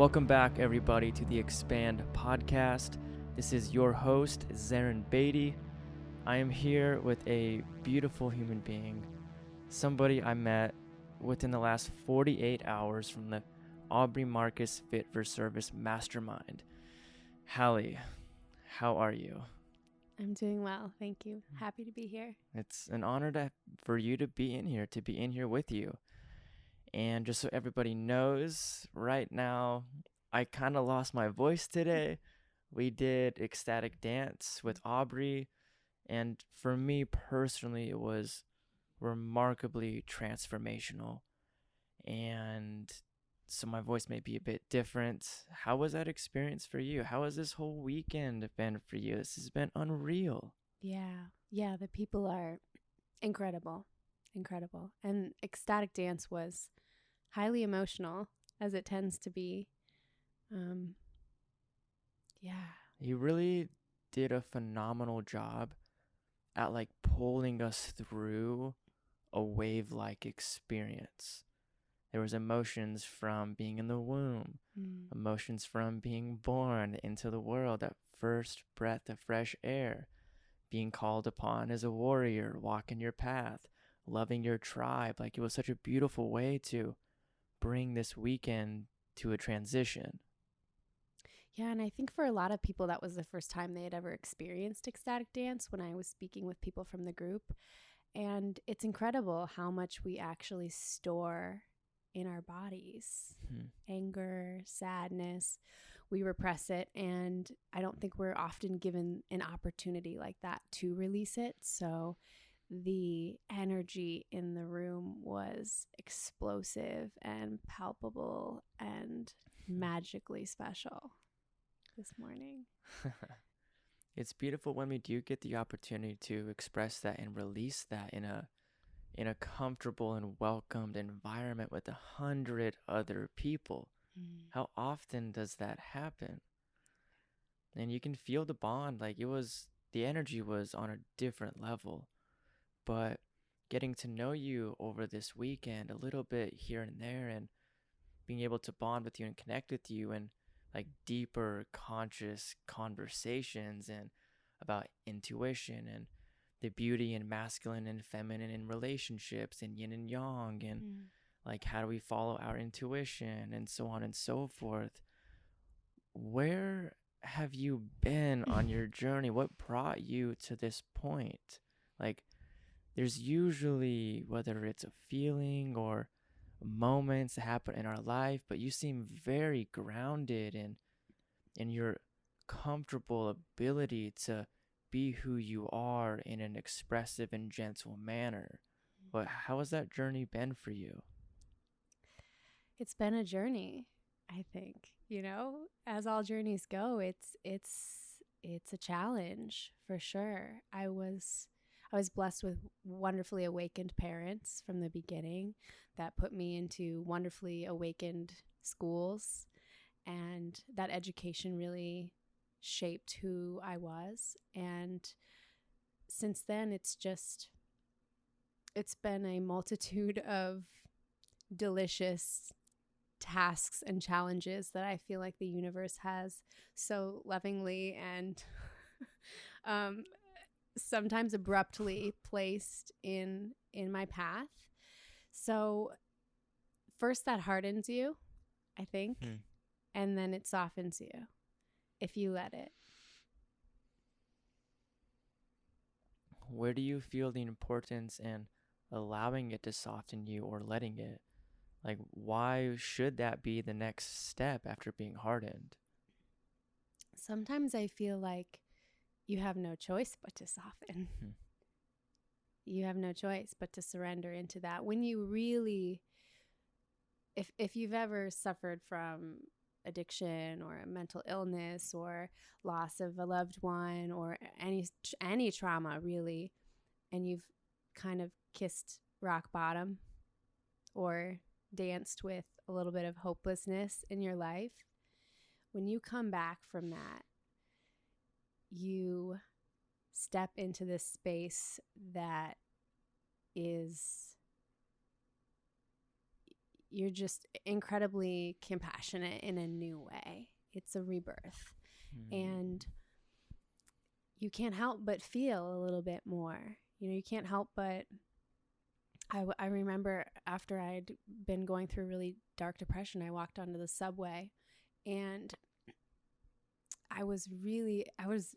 Welcome back, everybody, to the XPAND podcast. This is your host, Zarin Beatty. I am here with a beautiful human being, somebody I met within the last 48 hours from the Aubrey Marcus Fit for Service Mastermind. Hallie, how are you? I'm doing well, thank you. Happy to be here. It's an honor for you to be in here with you. And just so everybody knows, right now, I kind of lost my voice today. We did ecstatic dance with Aubrey, and for me personally, it was remarkably transformational. And so my voice may be a bit different. How was that experience for you? How has this whole weekend been for you? This has been unreal. Yeah, the people are incredible. And ecstatic dance was highly emotional, as it tends to be. You really did a phenomenal job at pulling us through a wave-like experience. There was emotions from being in the womb, emotions from being born into the world, that first breath of fresh air, being called upon as a warrior, walking your path, loving your tribe. It was such a beautiful way to bring this weekend to a transition. Yeah, and I think for a lot of people, that was the first time they had ever experienced ecstatic dance when I was speaking with people from the group. And it's incredible how much we actually store in our bodies. Anger, sadness, we repress it. And I don't think we're often given an opportunity like that to release it. So the energy in the room was explosive and palpable and magically special this morning. It's beautiful when we do get the opportunity to express that and release that in a comfortable and welcomed environment with 100 other people. How often does that happen? And you can feel the bond. The energy was on a different level. But getting to know you over this weekend a little bit here and there, and being able to bond with you and connect with you, and deeper conscious conversations and about intuition and the beauty and masculine and feminine in relationships and yin and yang, and how do we follow our intuition, and so on and so forth. Where have you been on your journey? What brought you to this point? There's usually, whether it's a feeling or moments that happen in our life, but you seem very grounded in your comfortable ability to be who you are in an expressive and gentle manner. How has that journey been for you? It's been a journey, I think. As all journeys go, it's a challenge for sure. I was blessed with wonderfully awakened parents from the beginning that put me into wonderfully awakened schools, and that education really shaped who I was. And since then, it's been a multitude of delicious tasks and challenges that I feel like the universe has so lovingly and sometimes abruptly placed in my path. So first, that hardens you, I think, and then it softens you if you let it. Where do you feel the importance in allowing it to soften you or letting it? Why should that be the next step after being hardened? Sometimes I feel like you have no choice but to soften. You have no choice but to surrender into that. When you really, if you've ever suffered from addiction or a mental illness or loss of a loved one or any trauma really, and you've kind of kissed rock bottom or danced with a little bit of hopelessness in your life, when you come back from that, you step into this space that is you're just incredibly compassionate in a new way. It's a rebirth. And you can't help but feel a little bit more. You can't help but. I remember after I'd been going through really dark depression, I walked onto the subway, and I was,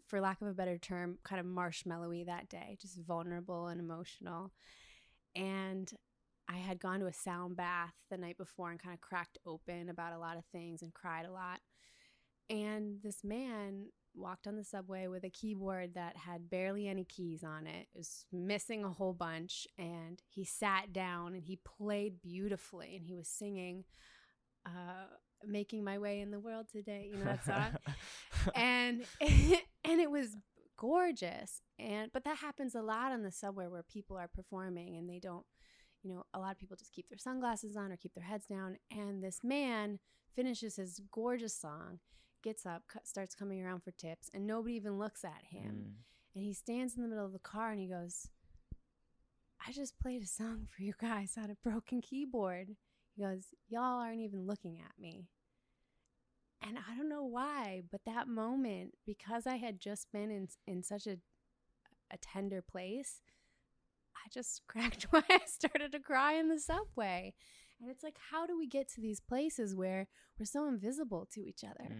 for lack of a better term, kind of marshmallowy that day, just vulnerable and emotional. And I had gone to a sound bath the night before and kind of cracked open about a lot of things and cried a lot. And this man walked on the subway with a keyboard that had barely any keys on it. It was missing a whole bunch. And he sat down and he played beautifully. And he was singing, Making My Way in the World Today. You know that song? And it was gorgeous. But that happens a lot on the subway where people are performing and they don't, a lot of people just keep their sunglasses on or keep their heads down. And this man finishes his gorgeous song, gets up, starts coming around for tips, and nobody even looks at him. And he stands in the middle of the car and he goes, I just played a song for you guys on a broken keyboard. He goes, y'all aren't even looking at me. And I don't know why, but that moment, because I had just been in such a tender place, I just cracked my I started to cry in the subway. And it's like, how do we get to these places where we're so invisible to each other?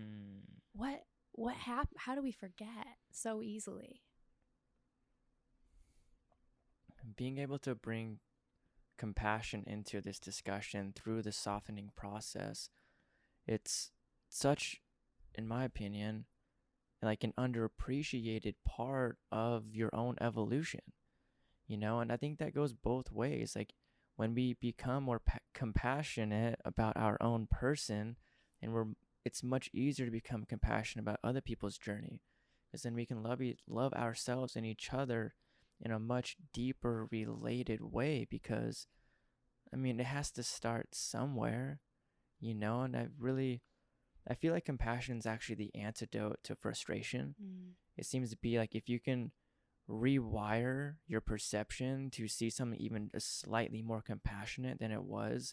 What happened? How do we forget so easily? Being able to bring compassion into this discussion through the softening process, it's such, in my opinion, like an underappreciated part of your own evolution, and I think that goes both ways. Like when we become more compassionate about our own person, and it's much easier to become compassionate about other people's journey, because then we can love ourselves and each other in a much deeper related way, because it has to start somewhere, and I feel like compassion is actually the antidote to frustration. It seems to be like if you can rewire your perception to see something even slightly more compassionate than it was,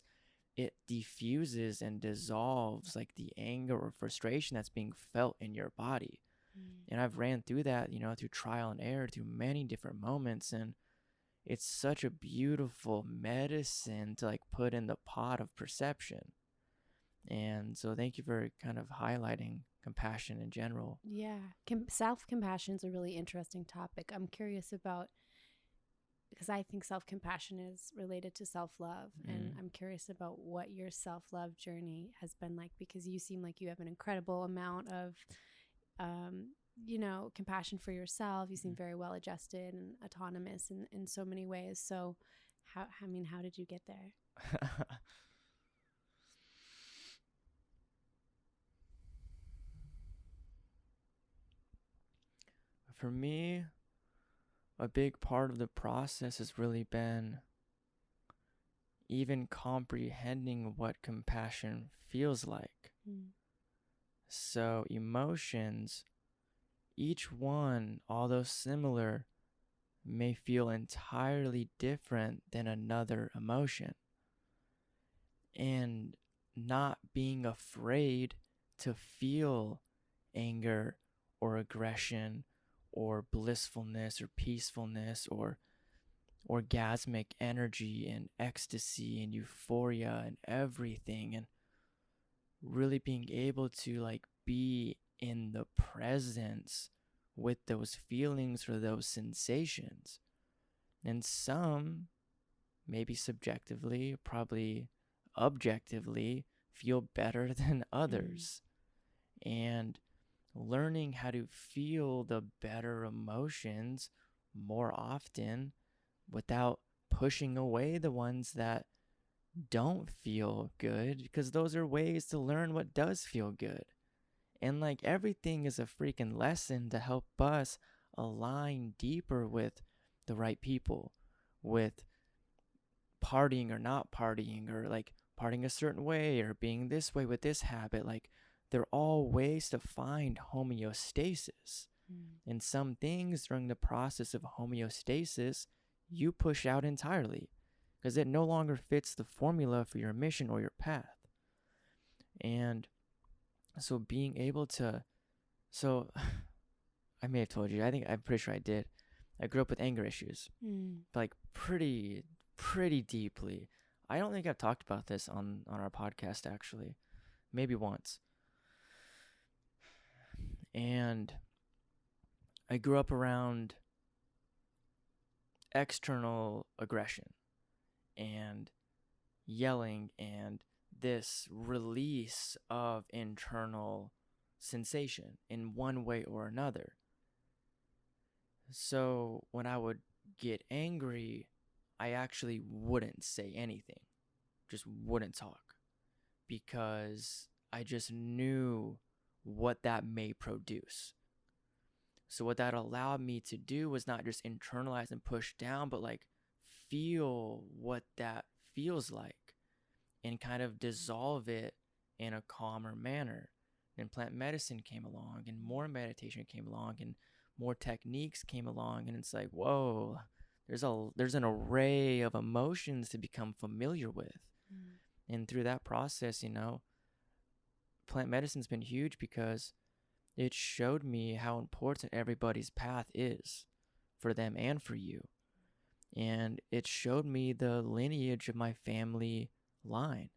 it diffuses and dissolves like the anger or frustration that's being felt in your body. And I've ran through that, through trial and error, through many different moments, and it's such a beautiful medicine to like put in the pot of perception. And so thank you for kind of highlighting compassion in general. Yeah. Self-compassion is a really interesting topic. I'm curious about, because I think self-compassion is related to self-love. And I'm curious about what your self-love journey has been like, because you seem like you have an incredible amount of, compassion for yourself. You seem very well adjusted and autonomous in so many ways. So how did you get there? For me, a big part of the process has really been even comprehending what compassion feels like. So emotions, each one, although similar, may feel entirely different than another emotion. And not being afraid to feel anger or aggression or blissfulness or peacefulness or orgasmic energy and ecstasy and euphoria and everything, and really being able to like be in the presence with those feelings or those sensations. And some, maybe subjectively, probably objectively, feel better than others. And learning how to feel the better emotions more often without pushing away the ones that don't feel good, because those are ways to learn what does feel good. And like everything is a freaking lesson to help us align deeper with the right people, with partying or not partying, or like partying a certain way or being this way with this habit. Like they're all ways to find homeostasis. And some things during the process of homeostasis you push out entirely. because it no longer fits the formula for your mission or your path. And so being able to, so I may have told you, I'm pretty sure I did. I grew up with anger issues, like pretty deeply. I don't think I've talked about this on our podcast actually, maybe once. And I grew up around external aggression and yelling and this release of internal sensation in one way or another. So when I would get angry, I actually wouldn't say anything, just wouldn't talk, because I just knew what that may produce. So what that allowed me to do was not just internalize and push down, but like feel what that feels like and kind of dissolve it in a calmer manner. And plant medicine came along and more meditation came along and more techniques came along, and it's like, whoa, there's an array of emotions to become familiar with. And through that process, plant medicine's been huge because it showed me how important everybody's path is for them and for you. And it showed me the lineage of my family line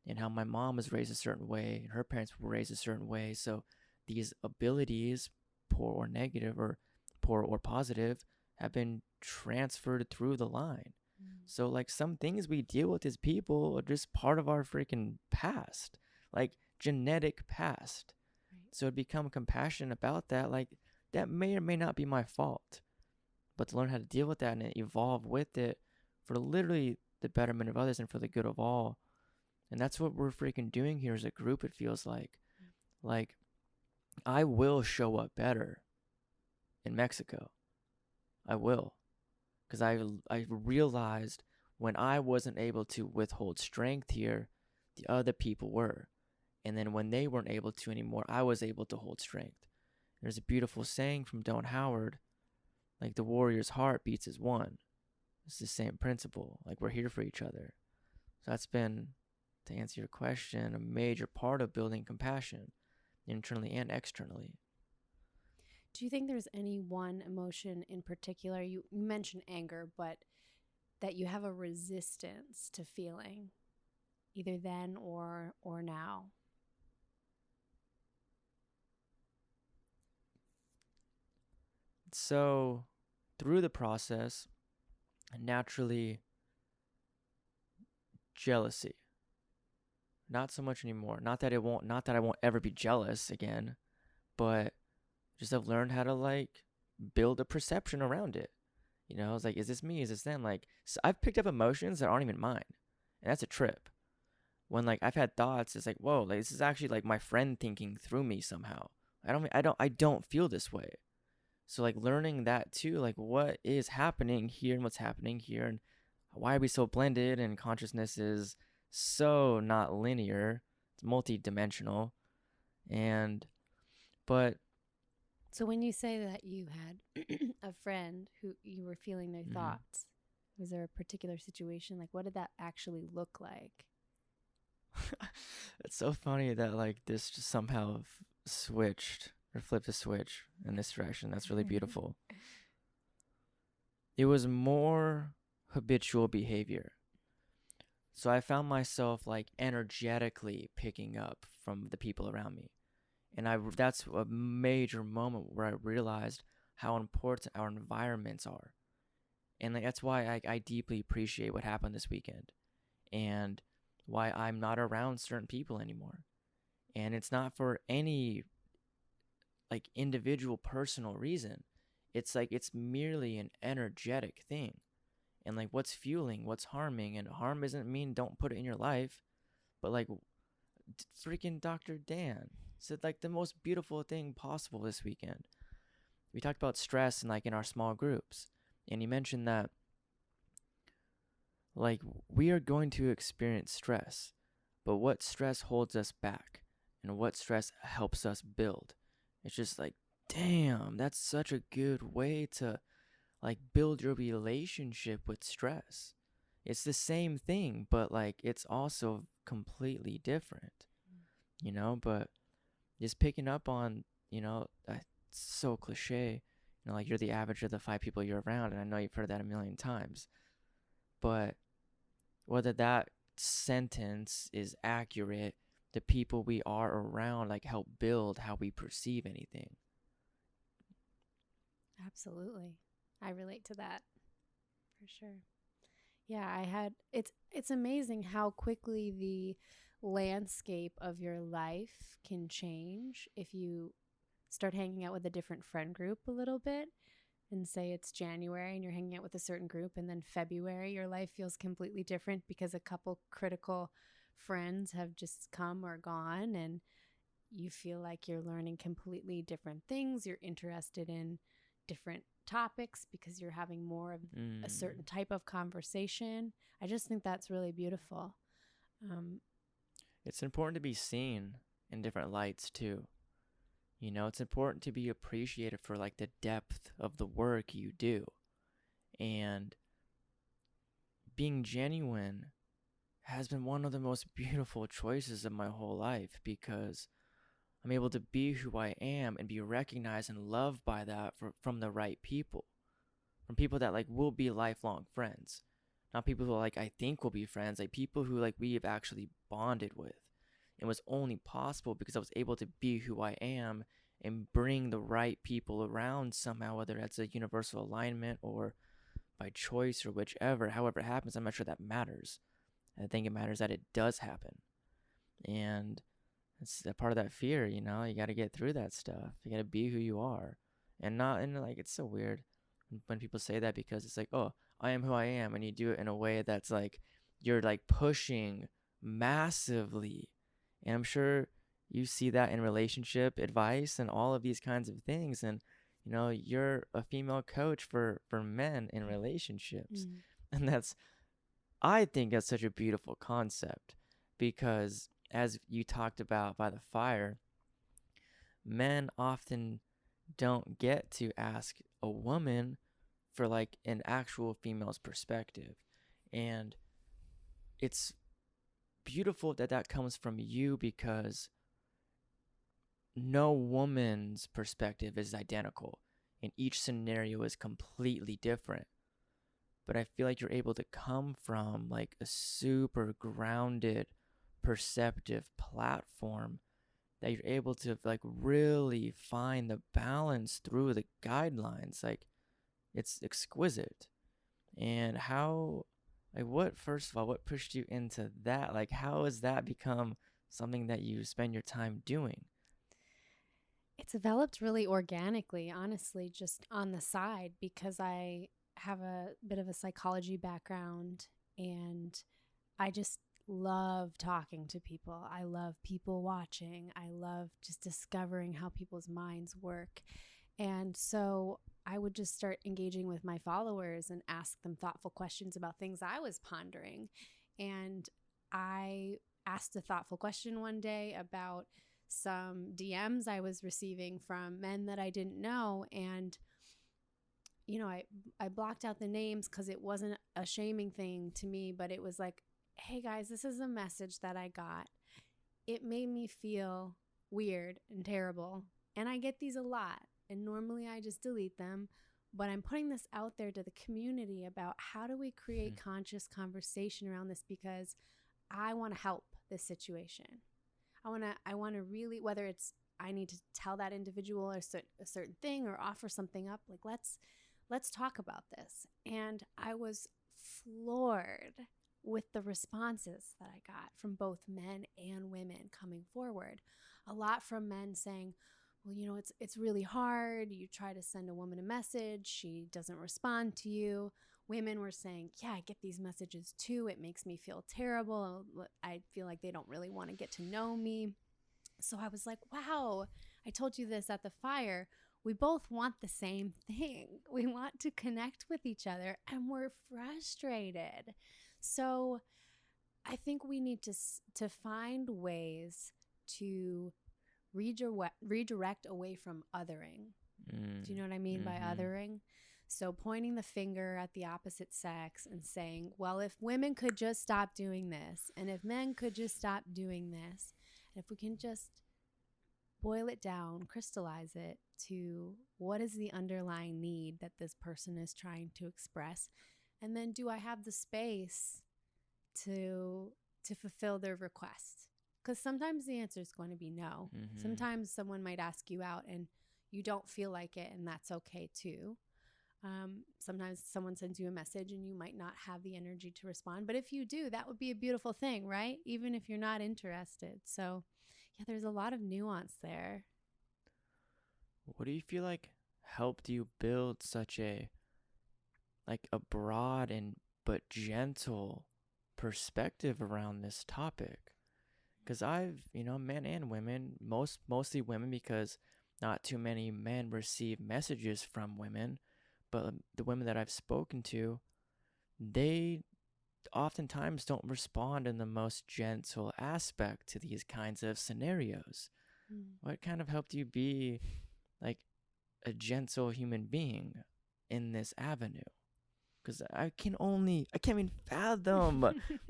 and how my mom was raised a certain way and her parents were raised a certain way. So these abilities, poor or negative or poor or positive, have been transferred through the line. So like some things we deal with as people are just part of our freaking past, like genetic past. So to become compassionate about that, like that may or may not be my fault, but to learn how to deal with that and evolve with it for literally the betterment of others and for the good of all. And that's what we're freaking doing here as a group, it feels like. Like, I will show up better in Mexico. I will. Because I realized when I wasn't able to withhold strength here, the other people were. And then when they weren't able to anymore, I was able to hold strength. There's a beautiful saying from Don Howard, like the warrior's heart beats as one. It's the same principle. Like we're here for each other. So that's been, to answer your question, a major part of building compassion, internally and externally. Do you think there's any one emotion in particular? You mentioned anger, but that you have a resistance to feeling, either then or now? So through the process, naturally, jealousy. Not so much anymore. Not that I won't ever be jealous again, but just have learned how to like build a perception around it. It's like, is this me? Is this them? Like, so I've picked up emotions that aren't even mine, and that's a trip. When like I've had thoughts, it's like, whoa, like this is actually like my friend thinking through me somehow. I don't feel this way. So like learning that too, like what is happening here and what's happening here, and why are we so blended? And consciousness is so not linear; it's multi-dimensional, but. So when you say that you had a friend who you were feeling their thoughts, was there a particular situation? Like, what did that actually look like? It's so funny that like this just somehow switched or flipped a switch in this direction. That's really beautiful. It was more habitual behavior. So I found myself like energetically picking up from the people around me. And that's a major moment where I realized how important our environments are. And like, that's why I deeply appreciate what happened this weekend and why I'm not around certain people anymore. And it's not for any like individual personal reason. It's like it's merely an energetic thing. And like what's fueling, what's harming, and harm doesn't mean don't put it in your life, but like freaking Dr. Dan said like the most beautiful thing possible this weekend. We talked about stress and like in our small groups, and he mentioned that like we are going to experience stress, but what stress holds us back and what stress helps us build. It's just like, damn, that's such a good way to like build your relationship with stress. it's the same thing, but like it's also completely different, you know. But just picking up on, it's so cliche, like you're the average of the 5 people you're around, and I know you've heard that a million times. But whether that sentence is accurate, the people we are around like help build how we perceive anything. Absolutely. I relate to that for sure. Yeah, I had it's amazing how quickly the landscape of your life can change if you start hanging out with a different friend group a little bit, and say it's January and you're hanging out with a certain group, and then February your life feels completely different because a couple critical friends have just come or gone, and you feel like you're learning completely different things. You're interested in different topics because you're having more of a Mm. certain type of conversation. I just think that's really beautiful. Um, It's important to be seen in different lights too. It's important to be appreciated for like the depth of the work you do. And being genuine has been one of the most beautiful choices of my whole life, because I'm able to be who I am and be recognized and loved by that from the right people, from people that like will be lifelong friends, not people who like I think will be friends, like people who like we have actually bonded with. It was only possible because I was able to be who I am and bring the right people around somehow, whether that's a universal alignment or by choice or whichever, however it happens. I'm not sure that matters. I think it matters that it does happen. And it's a part of that fear, you got to get through that stuff. You got to be who you are. And not, and like, it's so weird when people say that, because it's like, oh, I am who I am. And you do it in a way that's like, you're like pushing massively. And I'm sure you see that in relationship advice and all of these kinds of things. And, you're a female coach for men in relationships. mm, And I think that's such a beautiful concept, because as you talked about by the fire, men often don't get to ask a woman for like an actual female's perspective. And it's beautiful that that comes from you, because no woman's perspective is identical and each scenario is completely different. But I feel like you're able to come from like a super grounded, perceptive platform, that you're able to like really find the balance through the guidelines. Like, it's exquisite. And how, like, what, first of all, what pushed you into that? Like, how has that become something that you spend your time doing? it's developed really organically, honestly, just on the side, because I have a bit of a psychology background, and I just love talking to people. I love people watching. I love just discovering how people's minds work. And so I would just start engaging with my followers and ask them thoughtful questions about things I was pondering. And I asked a thoughtful question one day about some DMs I was receiving from men that I didn't know. And, I blocked out the names because it wasn't a shaming thing to me, but it was like, hey guys, this is a message that I got. It made me feel weird and terrible. And I get these a lot. And normally I just delete them. But I'm putting this out there to the community about how do we create conscious conversation around this, because I want to help this situation. I want to really, whether it's I need to tell that individual a certain thing or offer something up, like let's talk about this. And I was floored with the responses that I got from both men and women coming forward. A lot from men saying, well, it's really hard. You try to send a woman a message, she doesn't respond to you. Women were saying, yeah, I get these messages too. It makes me feel terrible. I feel like they don't really want to get to know me. So I was like, wow, I told you this at the fire. We both want the same thing. We want to connect with each other, and we're frustrated. So I think we need to find ways to redirect away from othering. Do you know what I mean by Mm-hmm. othering? So pointing the finger at the opposite sex and saying, well, if women could just stop doing this, and if men could just stop doing this, and if we can just boil it down, crystallize it to what is the underlying need that this person is trying to express, and then do I have the space to fulfill their request? Because sometimes the answer is going to be no. Mm-hmm. Sometimes someone might ask you out and you don't feel like it, and that's okay too. Sometimes someone sends you a message and you might not have the energy to respond. But if you do, that would be a beautiful thing, right? Even if you're not interested. So, yeah, there's a lot of nuance there. What do you feel like helped you build such a broad and but gentle perspective around this topic? Because men and women, mostly women, because not too many men receive messages from women, but the women that I've spoken to, they oftentimes don't respond in the most gentle aspect to these kinds of scenarios. Mm. What kind of helped you be like a gentle human being in this avenue? Because I can't even fathom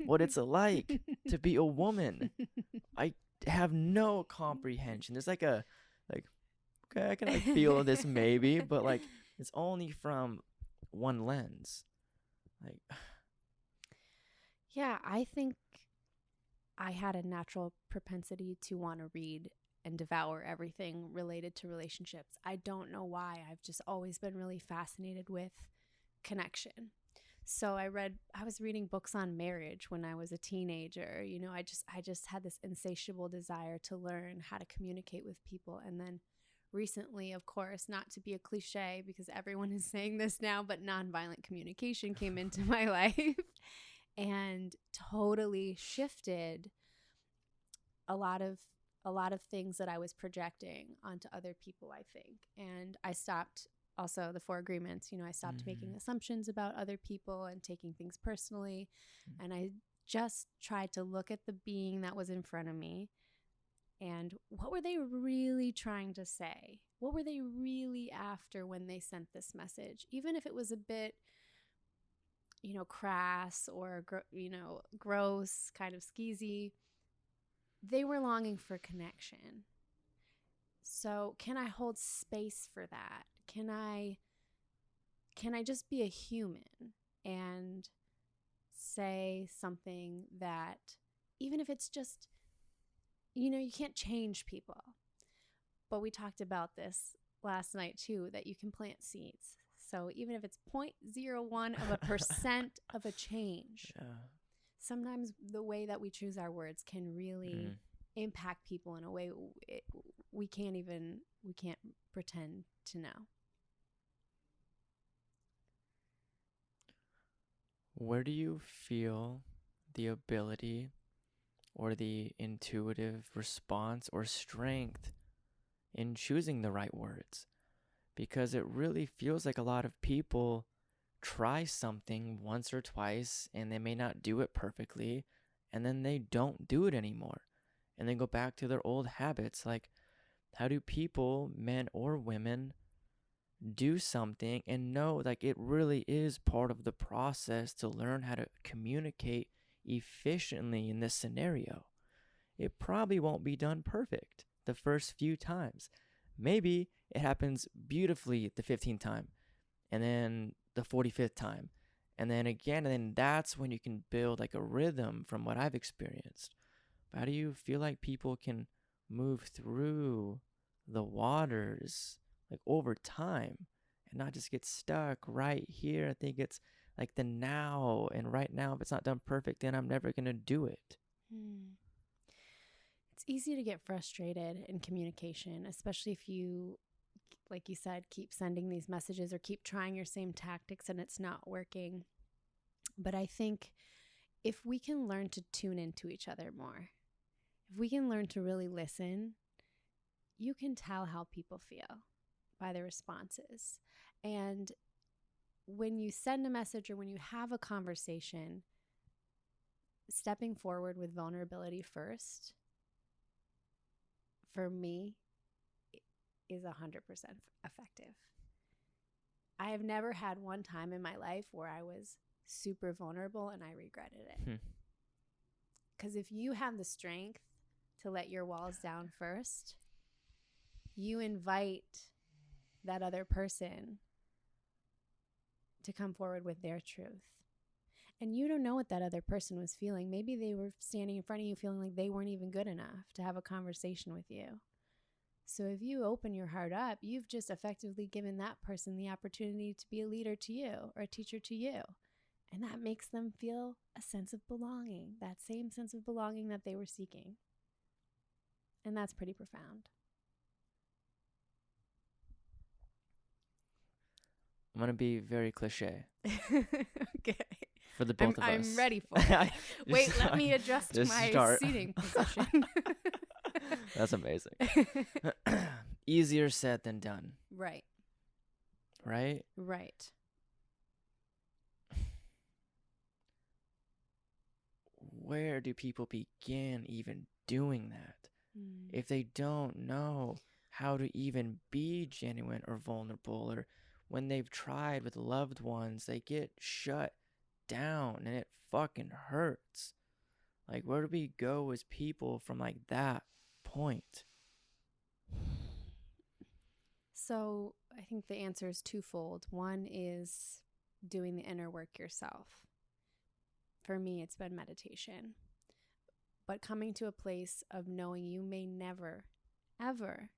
what it's like to be a woman. I have no comprehension. There's like, okay, I can like feel this maybe, but like it's only from one lens. Like, Yeah, I think I had a natural propensity to want to read and devour everything related to relationships. I don't know why. I've just always been really fascinated with connection. So I was reading books on marriage when I was a teenager. I just had this insatiable desire to learn how to communicate with people. And then recently, of course, not to be a cliche because everyone is saying this now, but nonviolent communication came into my life and totally shifted a lot of things that I was projecting onto other people, I think. And I stopped also the four agreements, I stopped making mm-hmm. assumptions about other people and taking things personally. And I just tried to look at the being that was in front of me and what were they really trying to say? What were they really after when they sent this message? Even if it was a bit crass or gross, kind of skeezy, they were longing for connection. So, can I hold space for that? Can I just be a human and say something that, even if it's just, you can't change people. But we talked about this last night too, that you can plant seeds. So even if it's 0.01% of a change, Yeah. sometimes the way that we choose our words can really Mm. impact people in a way we can't pretend to know. Where do you feel the ability or the intuitive response or strength in choosing the right words? Because it really feels like a lot of people try something once or twice and they may not do it perfectly, and then they don't do it anymore. And they go back to their old habits. Like, how do people, men or women, do something and know like it really is part of the process to learn how to communicate efficiently in this scenario? It probably won't be done perfect the first few times. Maybe it happens beautifully the 15th time and then the 45th time and then again, and then that's when you can build like a rhythm from what I've experienced. But how do you feel like people can move through the waters like over time and not just get stuck right here? I think it's like the now, and right now, if it's not done perfect, then I'm never going to do it. Hmm. It's easy to get frustrated in communication, especially if you, like you said, keep sending these messages or keep trying your same tactics and it's not working. But I think if we can learn to tune into each other more, if we can learn to really listen, you can tell how people feel by the responses. And when you send a message or when you have a conversation, stepping forward with vulnerability first, for me, is 100% effective. I have never had one time in my life where I was super vulnerable and I regretted it. Because if you have the strength to let your walls down first, you invite that other person to come forward with their truth. And you don't know what that other person was feeling. Maybe they were standing in front of you feeling like they weren't even good enough to have a conversation with you. So if you open your heart up, you've just effectively given that person the opportunity to be a leader to you or a teacher to you. And that makes them feel a sense of belonging, that same sense of belonging that they were seeking. And that's pretty profound. I'm going to be very cliche. Okay. For the both of us. I'm ready for it. Wait, let me adjust my seating position. That's amazing. Easier said than done. Right. Right? Right. Where do people begin even doing that? If they don't know how to even be genuine or vulnerable, or when they've tried with loved ones, they get shut down and it fucking hurts. Like, where do we go as people from like that point? So I think the answer is twofold. One is doing the inner work yourself. For me, it's been meditation. But coming to a place of knowing you may never, ever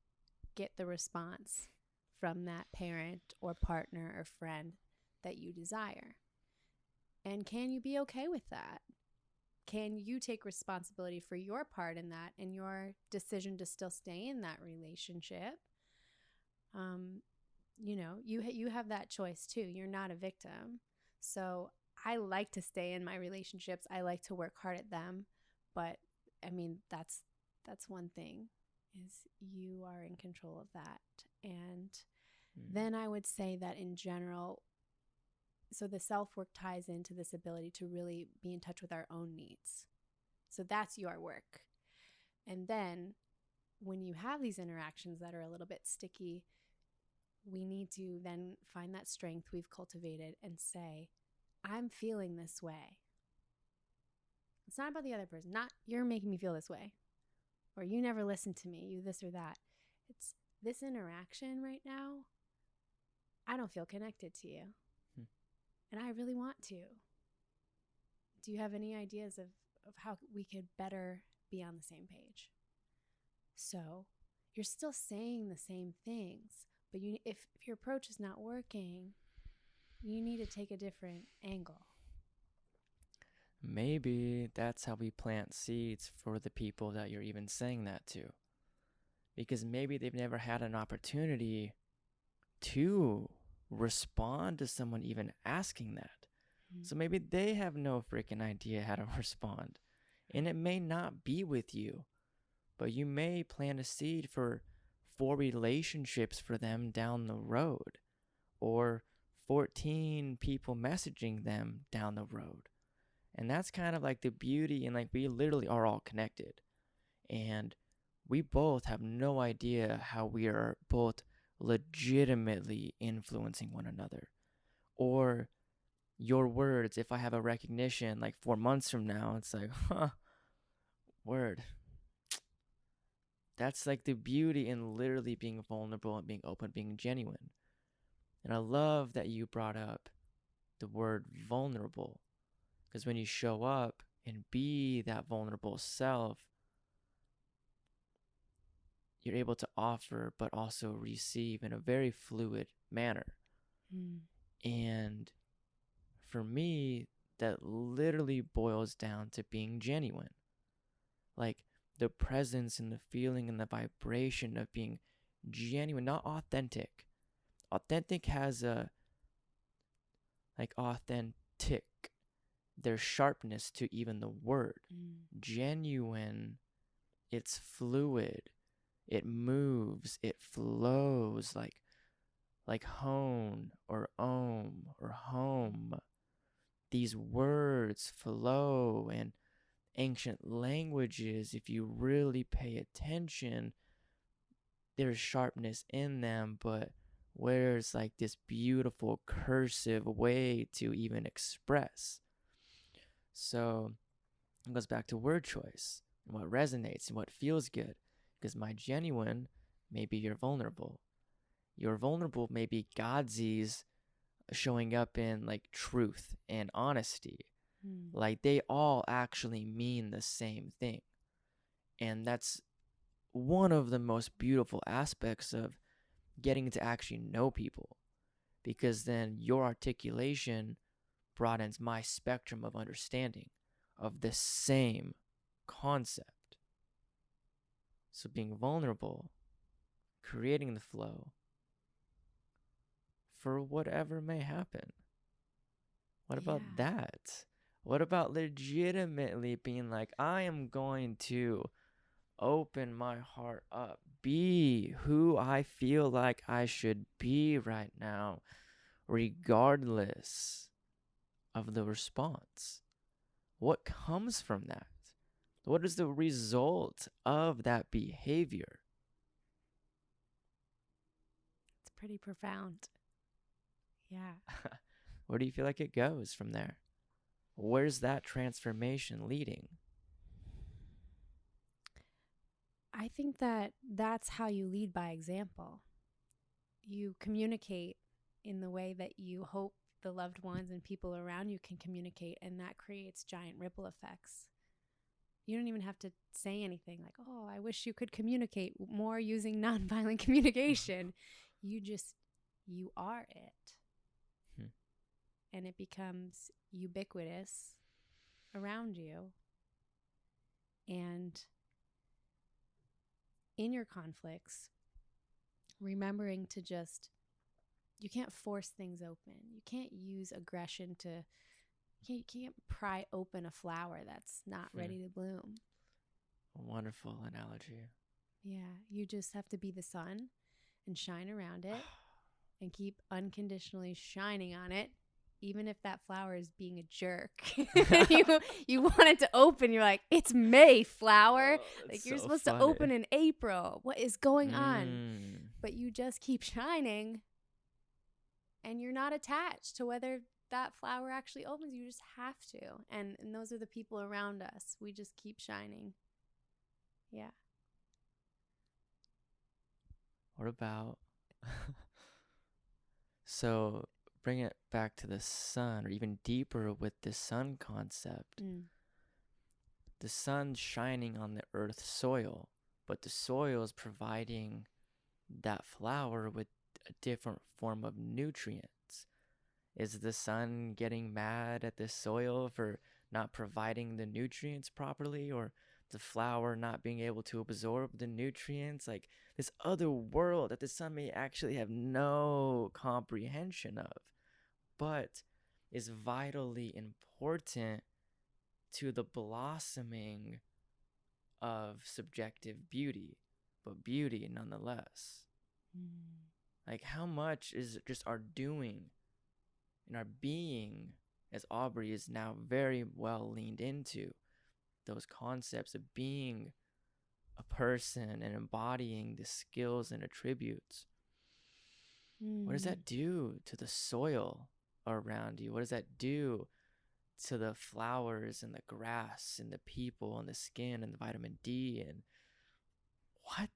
get the response from that parent or partner or friend that you desire. And can you be okay with that? Can you take responsibility for your part in that and your decision to still stay in that relationship? You have that choice too. You're not a victim. So I like to stay in my relationships. I like to work hard at them. But I mean, that's one thing, is you are in control of that. And then I would say that in general, so the self-work ties into this ability to really be in touch with our own needs. So that's your work. And then when you have these interactions that are a little bit sticky, we need to then find that strength we've cultivated and say, I'm feeling this way. It's not about the other person. Not you're making me feel this way, or you never listened to me, you this or that. It's this interaction right now. I don't feel connected to you. And I really want to. Do you have any ideas of how we could better be on the same page? So you're still saying the same things, but if your approach is not working, you need to take a different angle. Maybe that's how we plant seeds for the people that you're even saying that to. Because maybe they've never had an opportunity to respond to someone even asking that. So maybe they have no freaking idea how to respond. And it may not be with you, but you may plant a seed for 4 relationships for them down the road, or 14 people messaging them down the road. And that's kind of like the beauty, and like we literally are all connected. And we both have no idea how we are both legitimately influencing one another. Or your words, if I have a recognition like 4 months from now, it's like, word. That's like the beauty in literally being vulnerable and being open, being genuine. And I love that you brought up the word vulnerable, because when you show up and be that vulnerable self, you're able to offer but also receive in a very fluid manner. And for me, that literally boils down to being genuine. Like the presence and the feeling and the vibration of being genuine, not authentic. Authentic has a, like authentic, there's sharpness to even the word. Genuine, it's fluid. It moves, it flows like hone or ohm or home. These words flow, and ancient languages, if you really pay attention, there's sharpness in them, but Where's like this beautiful cursive way to even express? So it goes back to word choice and what resonates and what feels good. Because my genuine, maybe you're vulnerable. Your vulnerable may be Godsy's showing up in like truth and honesty. Mm. Like they all actually mean the same thing. And that's one of the most beautiful aspects of getting to actually know people, because then your articulation broadens my spectrum of understanding of the same concept. So being vulnerable, creating the flow for whatever may happen. What about Yeah. that? What about legitimately being like, I am going to open my heart up, be who I feel like I should be right now, regardless of the response? What comes from that? What is the result of that behavior? It's pretty profound. Yeah. Where do you feel like it goes from there? Where's that transformation leading? I think that that's how you lead by example. You communicate in the way that you hope the loved ones and people around you can communicate, and that creates giant ripple effects. You don't even have to say anything like, oh, I wish you could communicate more using nonviolent communication. You are it. Hmm. And it becomes ubiquitous around you. And in your conflicts, remembering to just, you can't force things open. You can't use aggression to, you can't pry open a flower that's not ready to bloom. A wonderful analogy. Yeah, you just have to be the sun and shine around it and keep unconditionally shining on it, even if that flower is being a jerk. you want it to open. You're like, it's May, flower. Like you're so supposed funny. to open in April. What is going on? Mm. But you just keep shining, and you're not attached to whether that flower actually opens. You just have to. And those are the people around us. We just keep shining. Yeah. What about so bring it back to the sun, or even deeper with the sun concept. The sun's shining on the earth's soil, but the soil is providing that flower with a different form of nutrients. Is the sun getting mad at the soil for not providing the nutrients properly, or the flower not being able to absorb the nutrients? Like this other world that the sun may actually have no comprehension of, but is vitally important to the blossoming of subjective beauty, but beauty nonetheless. Like, how much is just our doing and our being, as Aubrey is now very well leaned into, those concepts of being a person and embodying the skills and attributes. What does that do to the soil around you? What does that do to the flowers and the grass and the people and the skin and the vitamin D and what?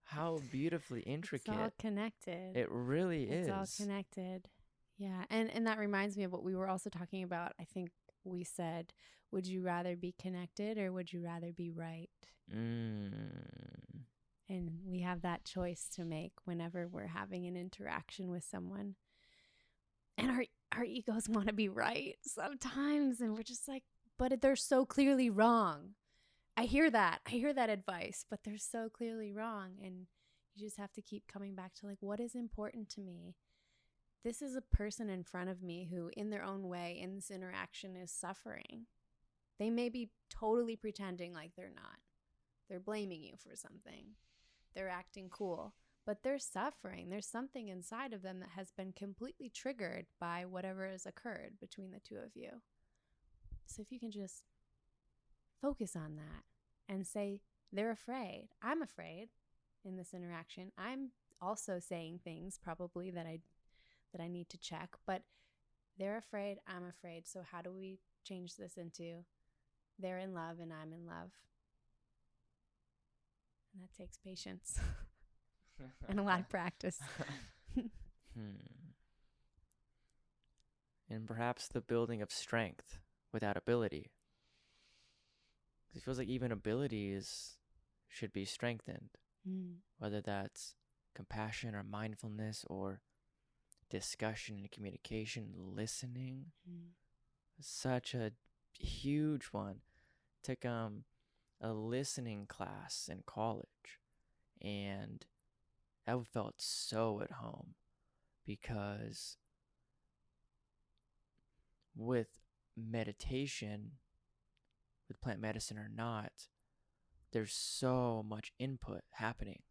How beautifully intricate. It's all connected. It really is. It's all connected. Yeah. And that reminds me of what we were also talking about. I think we said, would you rather be connected or would you rather be right? And we have that choice to make whenever we're having an interaction with someone. And our egos want to be right sometimes. And we're just like, but they're so clearly wrong. I hear that advice, but they're so clearly wrong. And you just have to keep coming back to like, what is important to me? This is a person in front of me who, in their own way, in this interaction is suffering. They may be totally pretending like they're not. They're blaming you for something. They're acting cool, but they're suffering. There's something inside of them that has been completely triggered by whatever has occurred between the two of you. So if you can just focus on that and say, they're afraid. I'm afraid in this interaction. I'm also saying things probably that I need to check, but they're afraid, I'm afraid. So how do we change this into they're in love and I'm in love? And that takes patience and a lot of practice. And perhaps the building of strength without ability. It feels like even abilities should be strengthened, whether that's compassion or mindfulness or discussion and communication, listening. Such a huge one. Took a listening class in college, and that felt so at home because with meditation, with plant medicine or not, there's so much input happening.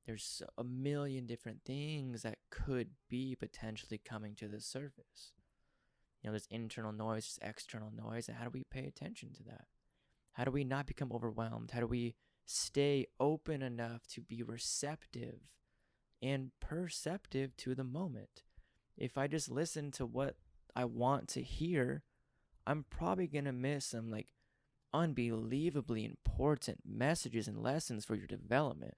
There's a million different things that could be potentially coming to the surface. There's internal noise, there's external noise, and how do we pay attention to that? How do we not become overwhelmed? How do we stay open enough to be receptive and perceptive to the moment? If I just listen to what I want to hear, I'm probably going to miss some unbelievably important messages and lessons for your development.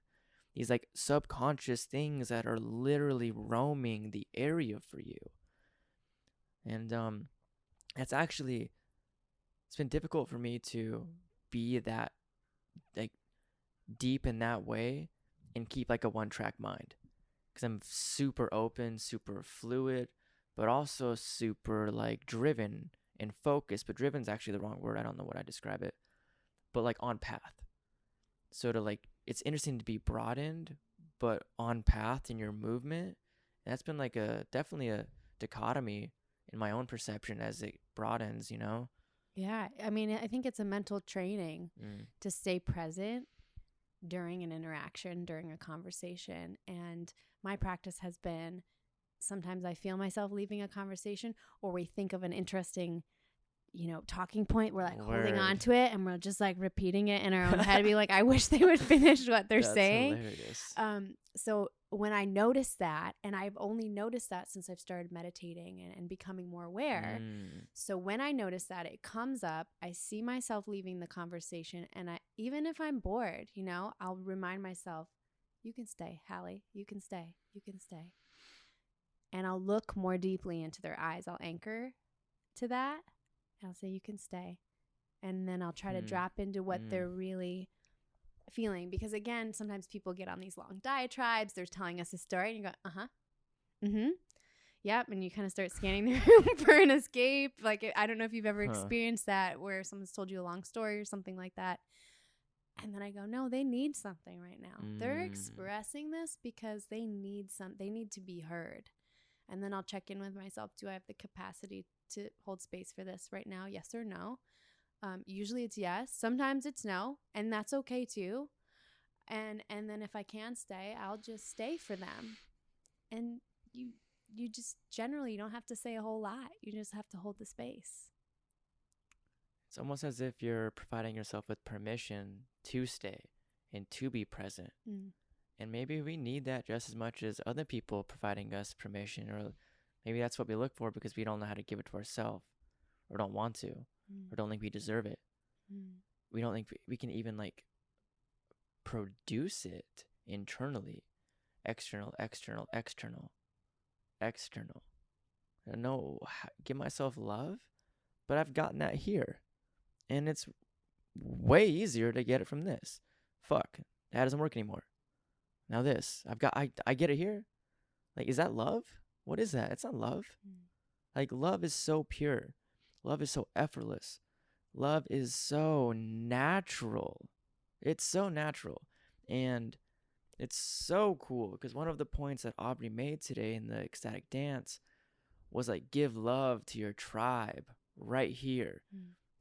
These subconscious things that are literally roaming the area for you. And it's been difficult for me to be that deep in that way and keep a one-track mind, because I'm super open, super fluid, but also super driven and focused. But driven's actually the wrong word. I don't know what I describe it, but on path. So to it's interesting to be broadened, but on path in your movement. And that's been definitely a dichotomy in my own perception as it broadens, Yeah. I mean, I think it's a mental training to stay present during an interaction, during a conversation. And my practice has been sometimes I feel myself leaving a conversation, or we think of an interesting, talking point. We're holding on to it and we're just repeating it in our own head, be I wish they would finish what they're saying. Hilarious. So when I notice that, and I've only noticed that since I've started meditating and becoming more aware. So when I notice that, it comes up, I see myself leaving the conversation, and even if I'm bored, I'll remind myself, you can stay, Hallie, you can stay, you can stay. And I'll look more deeply into their eyes. I'll anchor to that. I'll say, you can stay. And then I'll try to drop into what they're really feeling. Because again, sometimes people get on these long diatribes. They're telling us a story and you go, yep. And you kind of start scanning the room for an escape. I don't know if you've ever experienced that, where someone's told you a long story or something like that. And then I go, no, they need something right now. They're expressing this because they need to be heard. And then I'll check in with myself. Do I have the capacity to hold space for this right now? Yes or no? Usually it's yes. Sometimes it's no. And that's okay too. And then if I can stay, I'll just stay for them. And you just generally, you don't have to say a whole lot. You just have to hold the space. It's almost as if you're providing yourself with permission to stay and to be present. And maybe we need that just as much as other people providing us permission, or maybe that's what we look for because we don't know how to give it to ourselves, or don't want to, or don't think we deserve it. We don't think we can even produce it internally. External. I know, give myself love, but I've gotten that here. And it's way easier to get it from this. Fuck, that doesn't work anymore. Now this, I get it here. Is that love? What is that? It's not love. Love is so pure. Love is so effortless. Love is so natural. It's so natural. And it's so cool because one of the points that Aubrey made today in the ecstatic dance was give love to your tribe right here.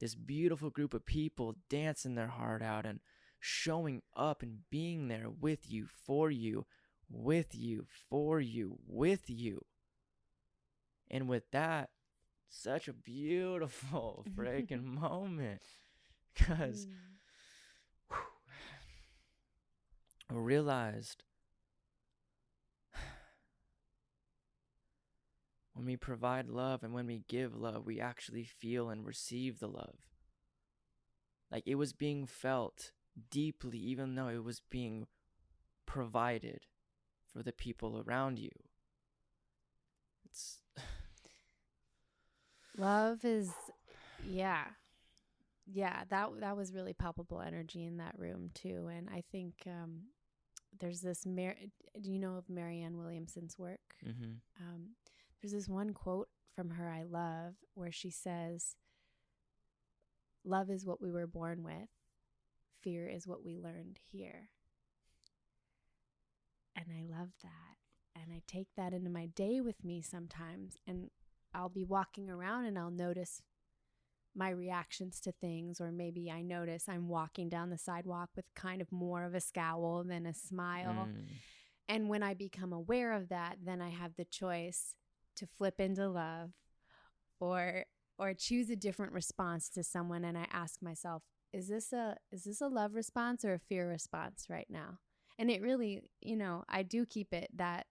This beautiful group of people dancing their heart out and showing up and being there with you, for you, with you, for you, with you. And with that, such a beautiful freaking moment, because I realized When we provide love and when we give love, we actually feel and receive the love. Like it was being felt deeply, even though it was being provided for the people around you. It's Love is, yeah. Yeah, that was really palpable energy in that room too. And I think there's this, do you know of Marianne Williamson's work? mm-hmm. There's this one quote from her I love where she says, "Love is what we were born with. Fear is what we learned here." And I love that. And I take that into my day with me sometimes. And I'll be walking around and I'll notice my reactions to things, or maybe I notice I'm walking down the sidewalk with kind of more of a scowl than a smile. And when I become aware of that, then I have the choice to flip into love or choose a different response to someone. And I ask myself, is this a love response or a fear response right now? And it really, I do keep it that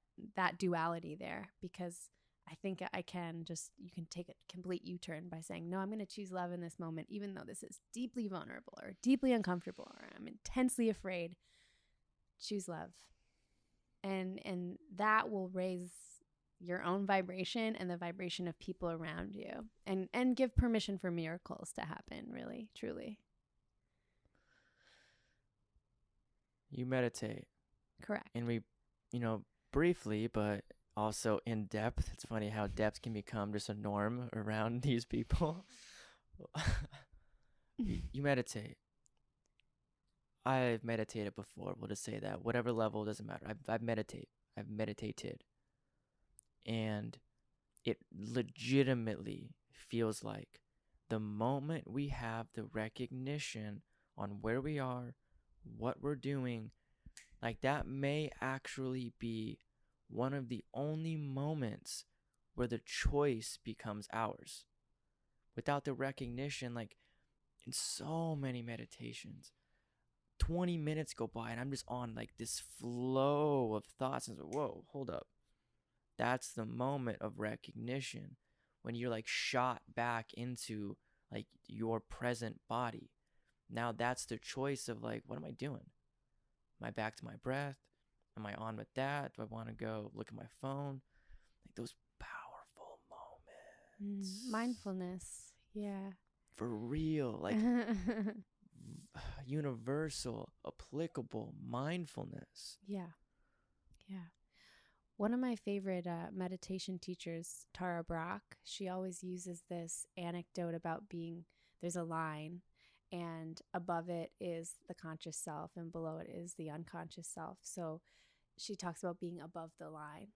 duality there, because I think you can take a complete U-turn by saying, no, I'm going to choose love in this moment, even though this is deeply vulnerable or deeply uncomfortable or I'm intensely afraid. Choose love. And that will raise your own vibration and the vibration of people around you, and give permission for miracles to happen, really, truly. You meditate. Correct. And we, briefly, but also in depth. It's funny how depth can become just a norm around these people. You meditate. I've meditated before. We'll just say that. Whatever level, doesn't matter. I've meditated. And it legitimately feels like the moment we have the recognition on where we are, what we're doing, like that may actually be one of the only moments where the choice becomes ours. Without the recognition, like in so many meditations, 20 minutes go by and I'm just on like this flow of thoughts and whoa, hold up. That's the moment of recognition, when you're like shot back into like your present body. Now that's the choice of like, what am I doing? Am I back to my breath? Am I on with that? Do I want to go look at my phone? Like those powerful moments. Mindfulness. Yeah. For real. Like universal, applicable mindfulness. Yeah. Yeah. One of my favorite meditation teachers, Tara Brach, she always uses this anecdote about there's a line, and above it is the conscious self and below it is the unconscious self. So she talks about being above the line,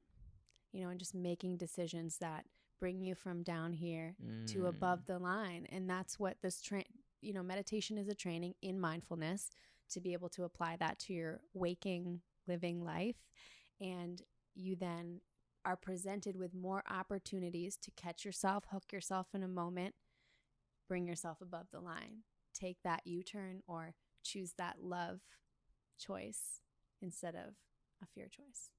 and just making decisions that bring you from down here to above the line. And that's what this meditation is, a training in mindfulness to be able to apply that to your waking, living life. And you then are presented with more opportunities to catch yourself, hook yourself in a moment, bring yourself above the line, take that U-turn, or choose that love choice instead of a fear choice.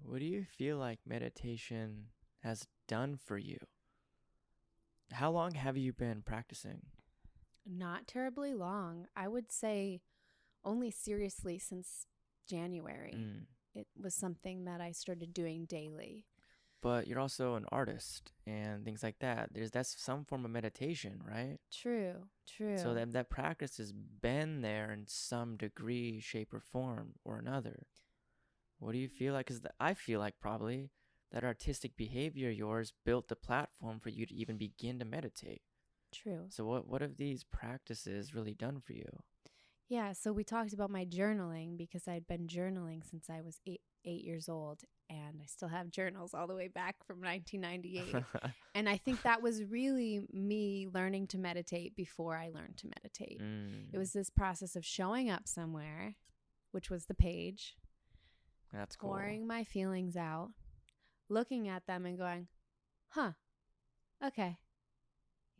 What do you feel like meditation has done for you? How long have you been practicing? Not terribly long. I would say only seriously since January. It was something that I started doing daily. But you're also an artist and things like that. That's some form of meditation, right? True. So that practice has been there in some degree, shape, or form or another. What do you feel like? Because I feel like probably that artistic behavior of yours built the platform for you to even begin to meditate. True. So what have these practices really done for you? Yeah, so we talked about my journaling, because I'd been journaling since I was eight years old, and I still have journals all the way back from 1998. And I think that was really me learning to meditate before I learned to meditate. It was this process of showing up somewhere, which was the page. That's cool. Pouring my feelings out, looking at them and going, huh, okay.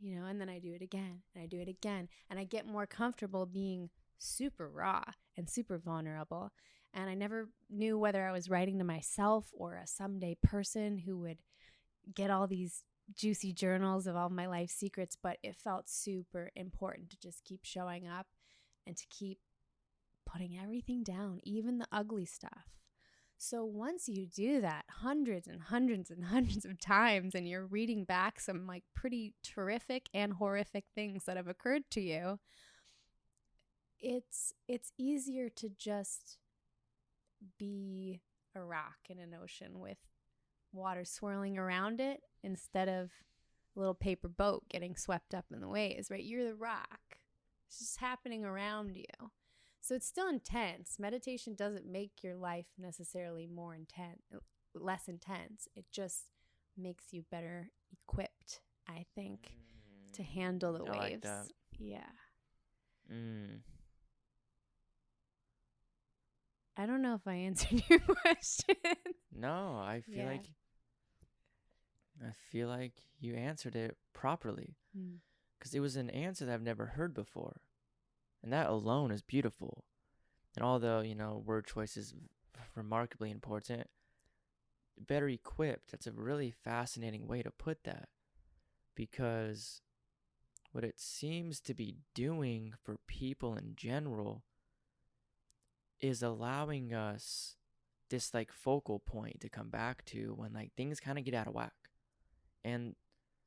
And then I do it again, and I do it again, and I get more comfortable being super raw and super vulnerable. And I never knew whether I was writing to myself or a someday person who would get all these juicy journals of all my life secrets, but it felt super important to just keep showing up and to keep putting everything down, even the ugly stuff. So once you do that hundreds and hundreds and hundreds of times, and you're reading back some like pretty terrific and horrific things that have occurred to you, it's easier to just be a rock in an ocean with water swirling around it instead of a little paper boat getting swept up in the waves, right? You're the rock. It's just happening around you. So it's still intense. Meditation doesn't make your life necessarily more intense, less intense. It just makes you better equipped, I think, to handle the waves. Like that. Yeah. I don't know if I answered your question. No, I feel like you answered it properly, because it was an answer that I've never heard before. And that alone is beautiful. And although, word choice is remarkably important, better equipped, that's a really fascinating way to put that. Because what it seems to be doing for people in general is allowing us this like focal point to come back to when like things kind of get out of whack. And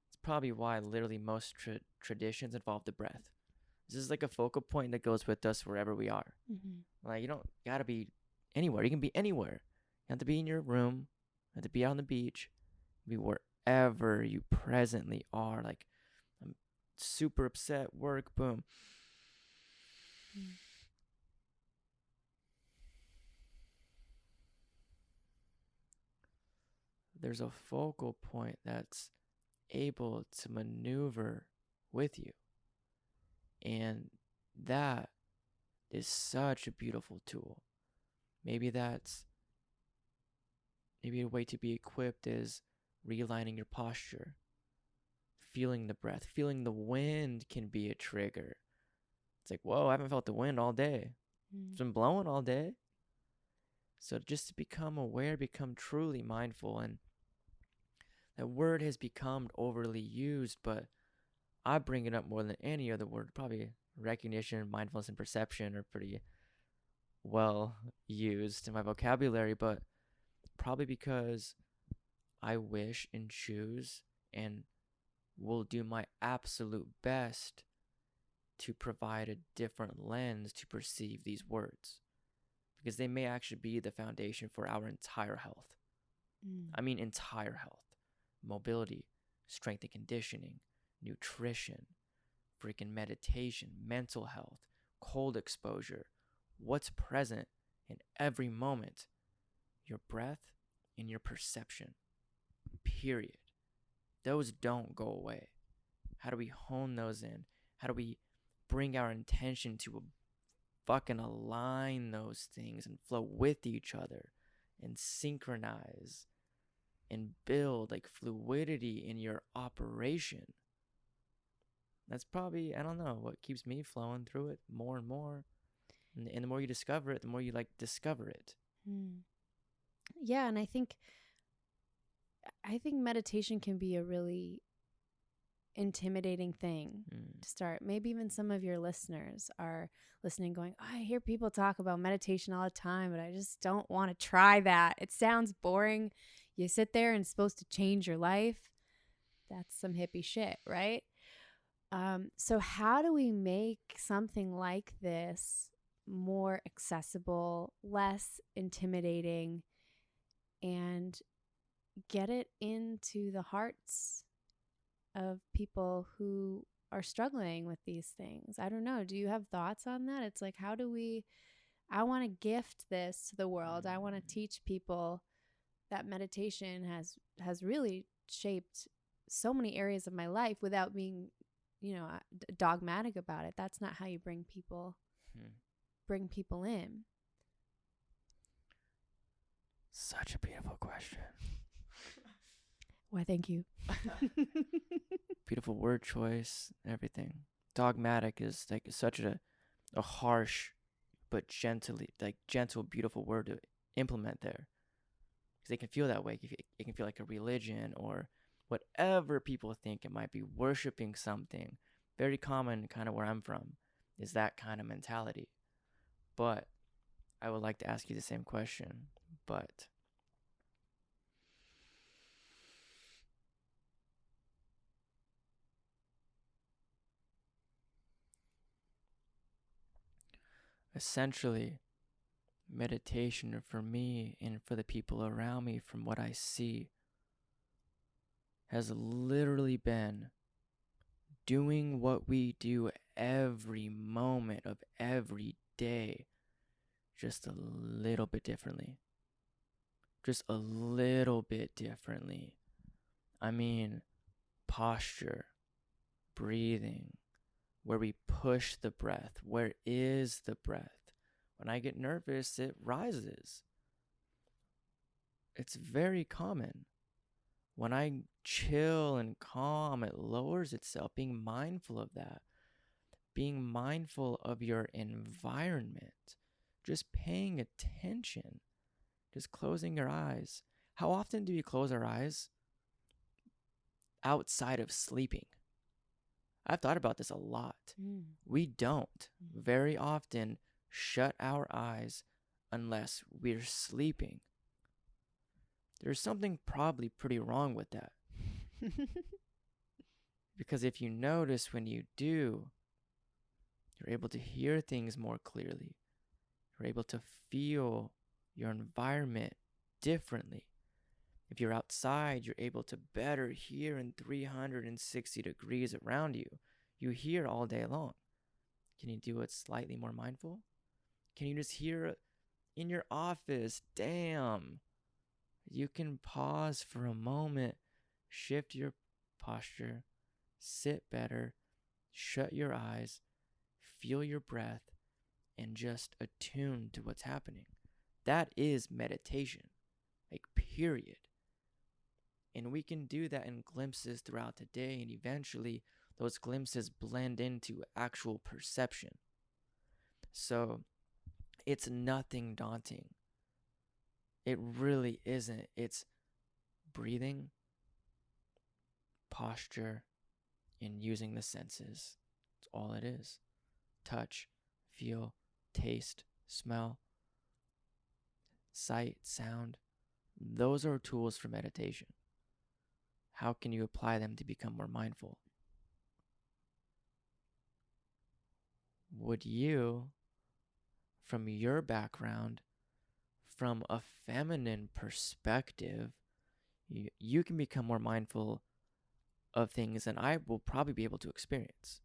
it's probably why literally most traditions involve the breath. This is like a focal point that goes with us wherever we are. Like, you don't gotta be anywhere. You can be anywhere. You have to be in your room. You have to be out on the beach. Be wherever you presently are. Like, I'm super upset, work, boom. There's a focal point that's able to maneuver with you. And that is such a beautiful tool. Maybe a way to be equipped is realigning your posture, feeling the breath, feeling the wind can be a trigger. It's like, whoa, I haven't felt the wind all day. It's been blowing all day. So just to become aware, become truly mindful. And that word has become overly used, but I bring it up more than any other word. Probably recognition, mindfulness, and perception are pretty well used in my vocabulary, but probably because I wish and choose and will do my absolute best to provide a different lens to perceive these words, because they may actually be the foundation for our entire health. I mean, entire health, mobility, strength and conditioning, nutrition, freaking meditation, mental health, cold exposure, what's present in every moment, your breath and your perception, period. Those don't go away. How do we hone those in? How do we bring our intention to fucking align those things and flow with each other and synchronize and build like fluidity in your operation? That's probably, I don't know, what keeps me flowing through it more and more. And the more you discover it, the more you like discover it. Yeah, and I think meditation can be a really intimidating thing to start. Maybe even some of your listeners are listening going, oh, I hear people talk about meditation all the time, but I just don't want to try that. It sounds boring. You sit there and it's supposed to change your life. That's some hippie shit, right? So how do we make something like this more accessible, less intimidating, and get it into the hearts of people who are struggling with these things? I don't know. Do you have thoughts on that? It's like, I want to gift this to the world. I want to teach people that meditation has really shaped so many areas of my life without being, dogmatic about it. That's not how you bring people in. Such a beautiful question. Why, thank you. Beautiful word choice, everything. Dogmatic is like such a harsh but gently, like gentle, beautiful word to implement there. Because it can feel that way. It can feel like a religion or whatever people think it might be, worshiping something. Very common, kind of where I'm from, is that kind of mentality. But I would like to ask you the same question. But essentially, meditation for me and for the people around me, from what I see, has literally been doing what we do every moment of every day, just a little bit differently. Just a little bit differently. I mean, posture, breathing, where we push the breath. Where is the breath? When I get nervous, it rises. It's very common. When I chill and calm, it lowers itself. Being mindful of that. Being mindful of your environment. Just paying attention. Just closing your eyes. How often do we close our eyes outside of sleeping? I've thought about this a lot. We don't very often shut our eyes unless we're sleeping. There's something probably pretty wrong with that. Because if you notice, when you do, you're able to hear things more clearly. You're able to feel your environment differently. If you're outside, you're able to better hear in 360 degrees around you. You hear all day long. Can you do it slightly more mindful? Can you just hear in your office? Damn. You can pause for a moment, shift your posture, sit better, shut your eyes, feel your breath, and just attune to what's happening. That is meditation, like, period. And we can do that in glimpses throughout the day, and eventually those glimpses blend into actual perception. So it's nothing daunting. It really isn't. It's breathing, posture, and using the senses. That's all it is. Touch, feel, taste, smell, sight, sound. Those are tools for meditation. How can you apply them to become more mindful? Would you, from your background, from a feminine perspective, you can become more mindful of things than I will probably be able to experience.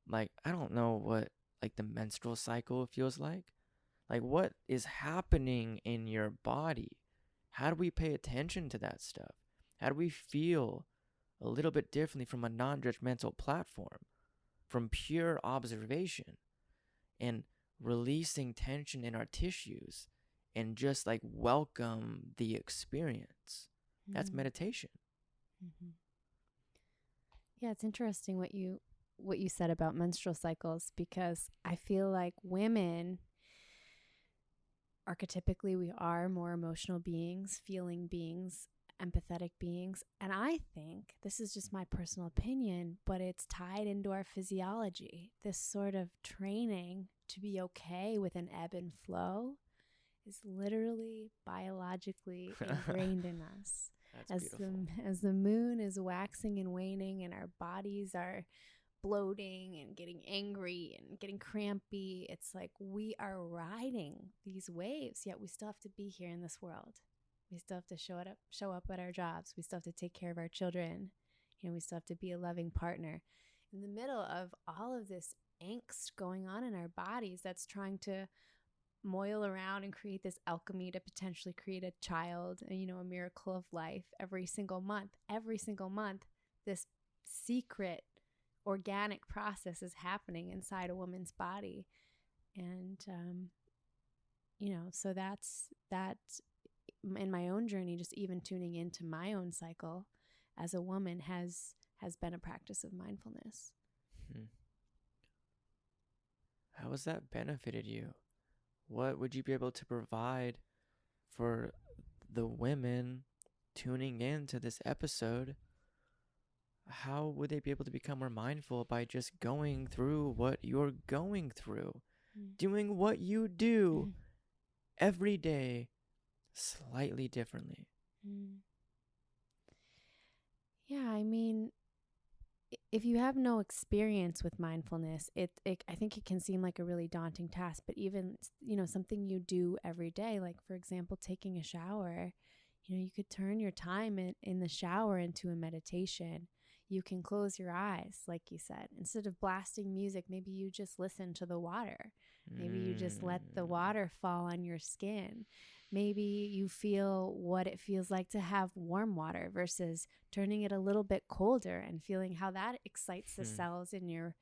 Like, I don't know what, like, the menstrual cycle feels like. Like, what is happening in your body? How do we pay attention to that stuff? How do we feel a little bit differently from a non-judgmental platform, from pure observation and releasing tension in our tissues and just like welcome the experience? That's meditation. Yeah, it's interesting what you said about menstrual cycles, because I feel like women, archetypically, we are more emotional beings, feeling beings, empathetic beings. And I think, this is just my personal opinion, but it's tied into our physiology. This sort of training to be okay with an ebb and flow is literally biologically ingrained in us. That's beautiful. As the moon is waxing and waning and our bodies are bloating and getting angry and getting crampy, it's like we are riding these waves, yet we still have to be here in this world. We still have to show up at our jobs. We still have to take care of our children. We still have to be a loving partner. In the middle of all of this angst going on in our bodies that's trying to moil around and create this alchemy to potentially create a child, a miracle of life every single month, this secret organic process is happening inside a woman's body. And, so that's in my own journey, just even tuning into my own cycle as a woman has been a practice of mindfulness. how has that benefited you? What would you be able to provide for the women tuning in to this episode? How would they be able to become more mindful by just going through what you're going through? Mm. Doing what you do every day slightly differently. Mm. Yeah, I mean, if you have no experience with mindfulness, I think it can seem like a really daunting task, but even, something you do every day, like for example, taking a shower, you could turn your time in the shower into a meditation. You can close your eyes, like you said. Instead of blasting music, maybe you just listen to the water. Maybe you just let the water fall on your skin. Maybe you feel what it feels like to have warm water versus turning it a little bit colder and feeling how that excites the cells in your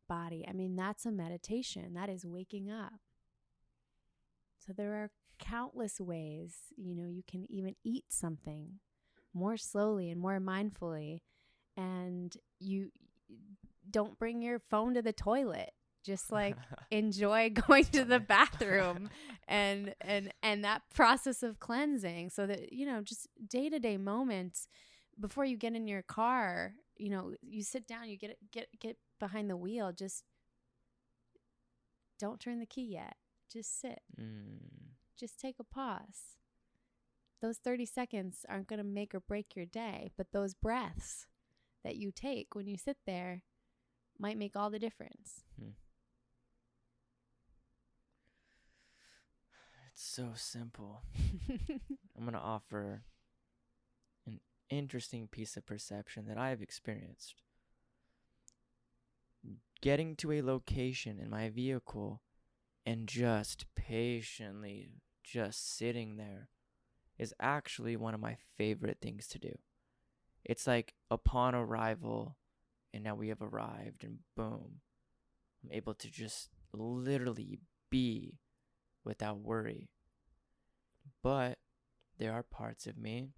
body. I mean, that's a meditation. That is waking up. So there are countless ways, you can even eat something more slowly and more mindfully, and you don't bring your phone to the toilet. Just like enjoy going to the bathroom and that process of cleansing, so that just day-to-day moments before you get in your car, you sit down, you get behind the wheel, just don't turn the key yet. Just sit. Just take a pause. Those 30 seconds aren't going to make or break your day, but those breaths that you take when you sit there might make all the difference. It's so simple. I'm going to offer an interesting piece of perception that I've experienced. Getting to a location in my vehicle and just patiently just sitting there is actually one of my favorite things to do. It's like upon arrival, and now we have arrived, and boom, I'm able to just literally be without worry. But there are parts of me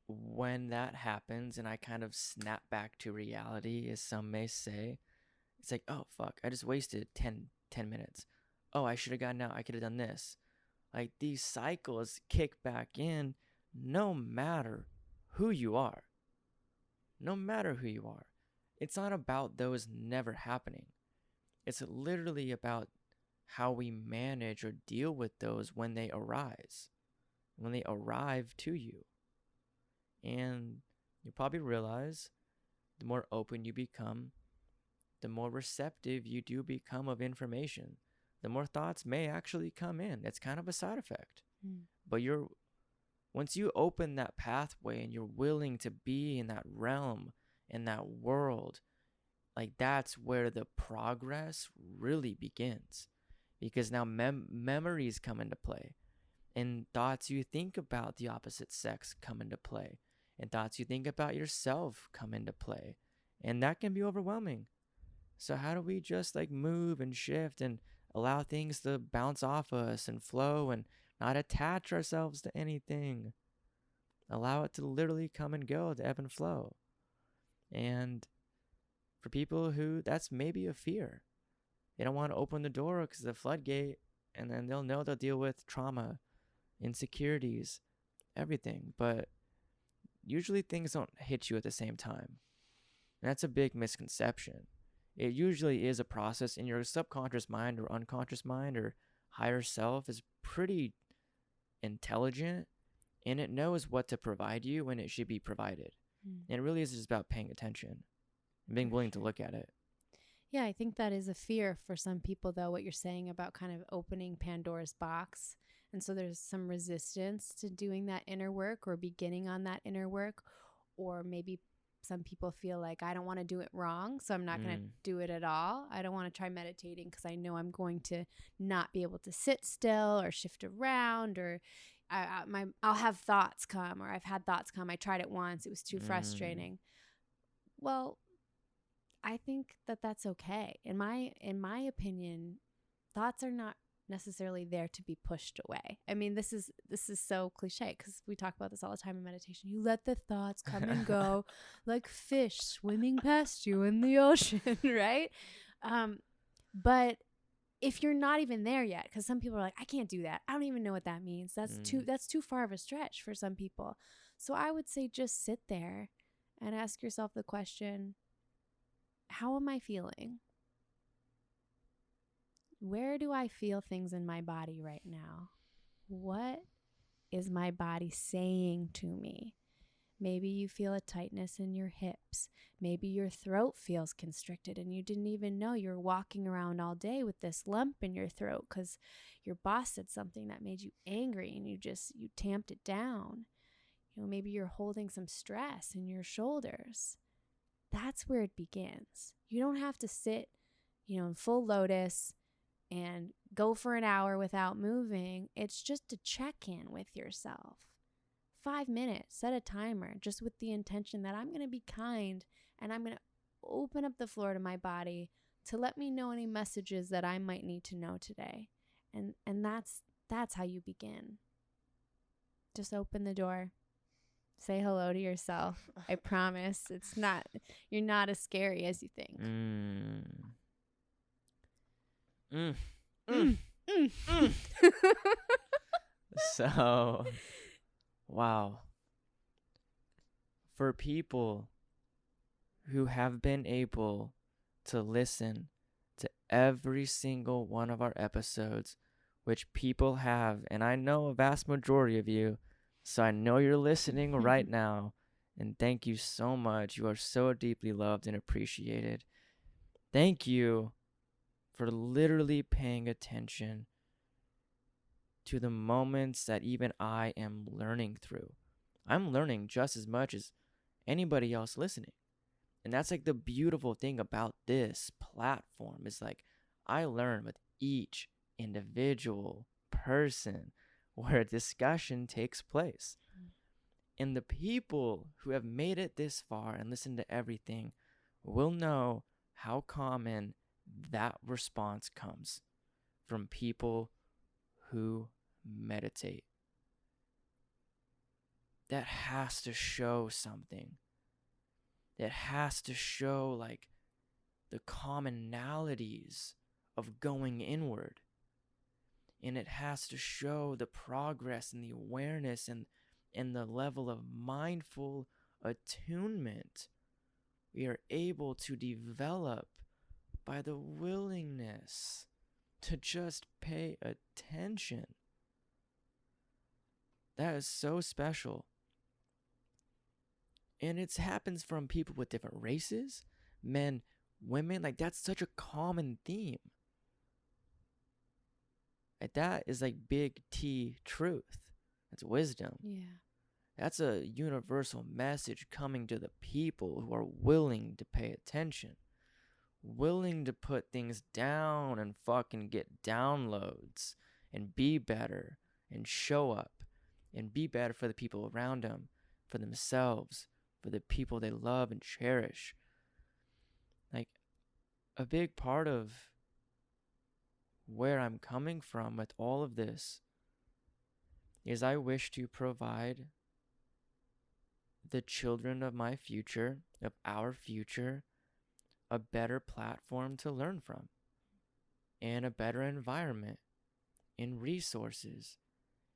when that happens and I kind of snap back to reality, as some may say, it's like, oh, fuck, I just wasted 10 minutes. Oh, I should have gotten out. I could have done this. Like, these cycles kick back in no matter who you are. No matter who you are. It's not about those never happening. It's literally about how we manage or deal with those when they arise, when they arrive to you. And you'll probably realize the more open you become, the more receptive you do become of information, the more thoughts may actually come in. It's kind of a side effect. But once you open that pathway and you're willing to be in that realm, in that world, like that's where the progress really begins. Because now memories come into play, and thoughts you think about the opposite sex come into play, and thoughts you think about yourself come into play, and that can be overwhelming. So how do we just like move and shift and allow things to bounce off us and flow and not attach ourselves to anything? Allow it to literally come and go, to ebb and flow. And for people who that's maybe a fear, they don't want to open the door because of the floodgate, and then they'll know they'll deal with trauma, insecurities, everything. But usually things don't hit you at the same time. And that's a big misconception. It usually is a process, in your subconscious mind or unconscious mind or higher self is pretty intelligent, and it knows what to provide you when it should be provided. And it really is just about paying attention and being willing to look at it. Yeah, I think that is a fear for some people, though, what you're saying about kind of opening Pandora's box. And so there's some resistance to doing that inner work or beginning on that inner work. Or maybe some people feel like, I don't want to do it wrong, so I'm not going to do it at all. I don't want to try meditating because I know I'm going to not be able to sit still or shift around, or I'll have thoughts come, or I've had thoughts come. I tried it once. It was too frustrating. Well, I think that that's okay. In my opinion, thoughts are not necessarily there to be pushed away. I mean, this is so cliche because we talk about this all the time in meditation. You let the thoughts come and go like fish swimming past you in the ocean, right? But if you're not even there yet, because some people are like, I can't do that. I don't even know what that means. That's too far of a stretch for some people. So I would say just sit there and ask yourself the question, how am I feeling? Where do I feel things in my body right now? What is my body saying to me? Maybe you feel a tightness in your hips. Maybe your throat feels constricted and you didn't even know. You're walking around all day with this lump in your throat because your boss said something that made you angry and you tamped it down. Maybe you're holding some stress in your shoulders. That's where it begins. You don't have to sit, in full lotus and go for an hour without moving. It's just a check-in with yourself. 5 minutes, set a timer, just with the intention that I'm going to be kind and I'm going to open up the floor to my body to let me know any messages that I might need to know today. And that's how you begin. Just open the door. Say hello to yourself. I promise you're not as scary as you think. So, wow. For people who have been able to listen to every single one of our episodes, which people have, and I know a vast majority of you, so I know you're listening right now, and thank you so much. You are so deeply loved and appreciated. Thank you for literally paying attention to the moments that even I am learning through. I'm learning just as much as anybody else listening. And that's like the beautiful thing about this platform is like I learn with each individual person where a discussion takes place. And the people who have made it this far and listened to everything will know how common that response comes from people who meditate. That has to show something. That has to show like the commonalities of going inward. And it has to show the progress and the awareness and the level of mindful attunement we are able to develop by the willingness to just pay attention. That is so special. And it happens from people with different races, men, women. Like, that's such a common theme. Like, that is like big T truth. That's wisdom. Yeah. That's a universal message coming to the people who are willing to pay attention. Willing to put things down and fucking get downloads and be better and show up and be better for the people around them, for themselves, for the people they love and cherish. Like, a big part of where I'm coming from with all of this is I wish to provide the children of my future, of our future, a better platform to learn from and a better environment and resources.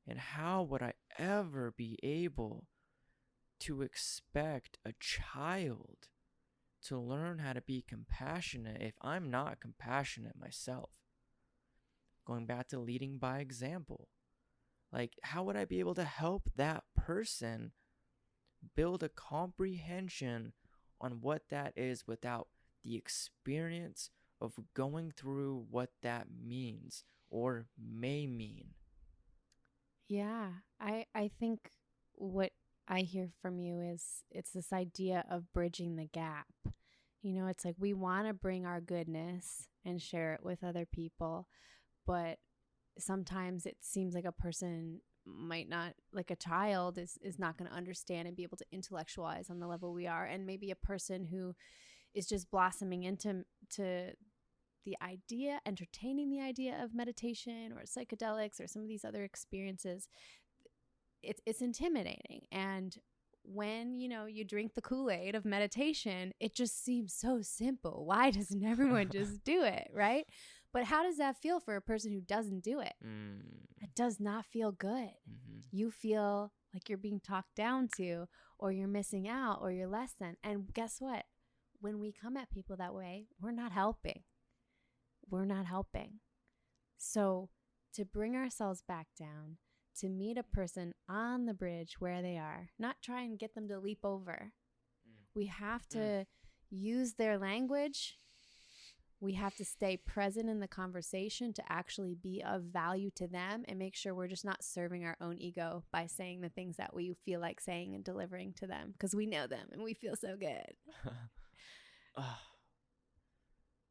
And how would I ever be able to expect a child to learn how to be compassionate if I'm not compassionate myself? Going back to leading by example. Like, how would I be able to help that person build a comprehension on what that is without the experience of going through what that means or may mean? Yeah, I think what I hear from you is it's this idea of bridging the gap. It's like we want to bring our goodness and share it with other people, but sometimes it seems like a person might not, like a child is not going to understand and be able to intellectualize on the level we are, and maybe a person who is just blossoming into the idea, entertaining the idea of meditation or psychedelics or some of these other experiences, it's intimidating. And when, you drink the Kool-Aid of meditation, it just seems so simple. Why doesn't everyone just do it, right? But how does that feel for a person who doesn't do it? It does not feel good. You feel like you're being talked down to, or you're missing out, or you're less than. And guess what? When we come at people that way, we're not helping. We're not helping. So to bring ourselves back down, to meet a person on the bridge where they are, not try and get them to leap over. We have to use their language. We have to stay present in the conversation to actually be of value to them and make sure we're just not serving our own ego by saying the things that we feel like saying and delivering to them because we know them and we feel so good.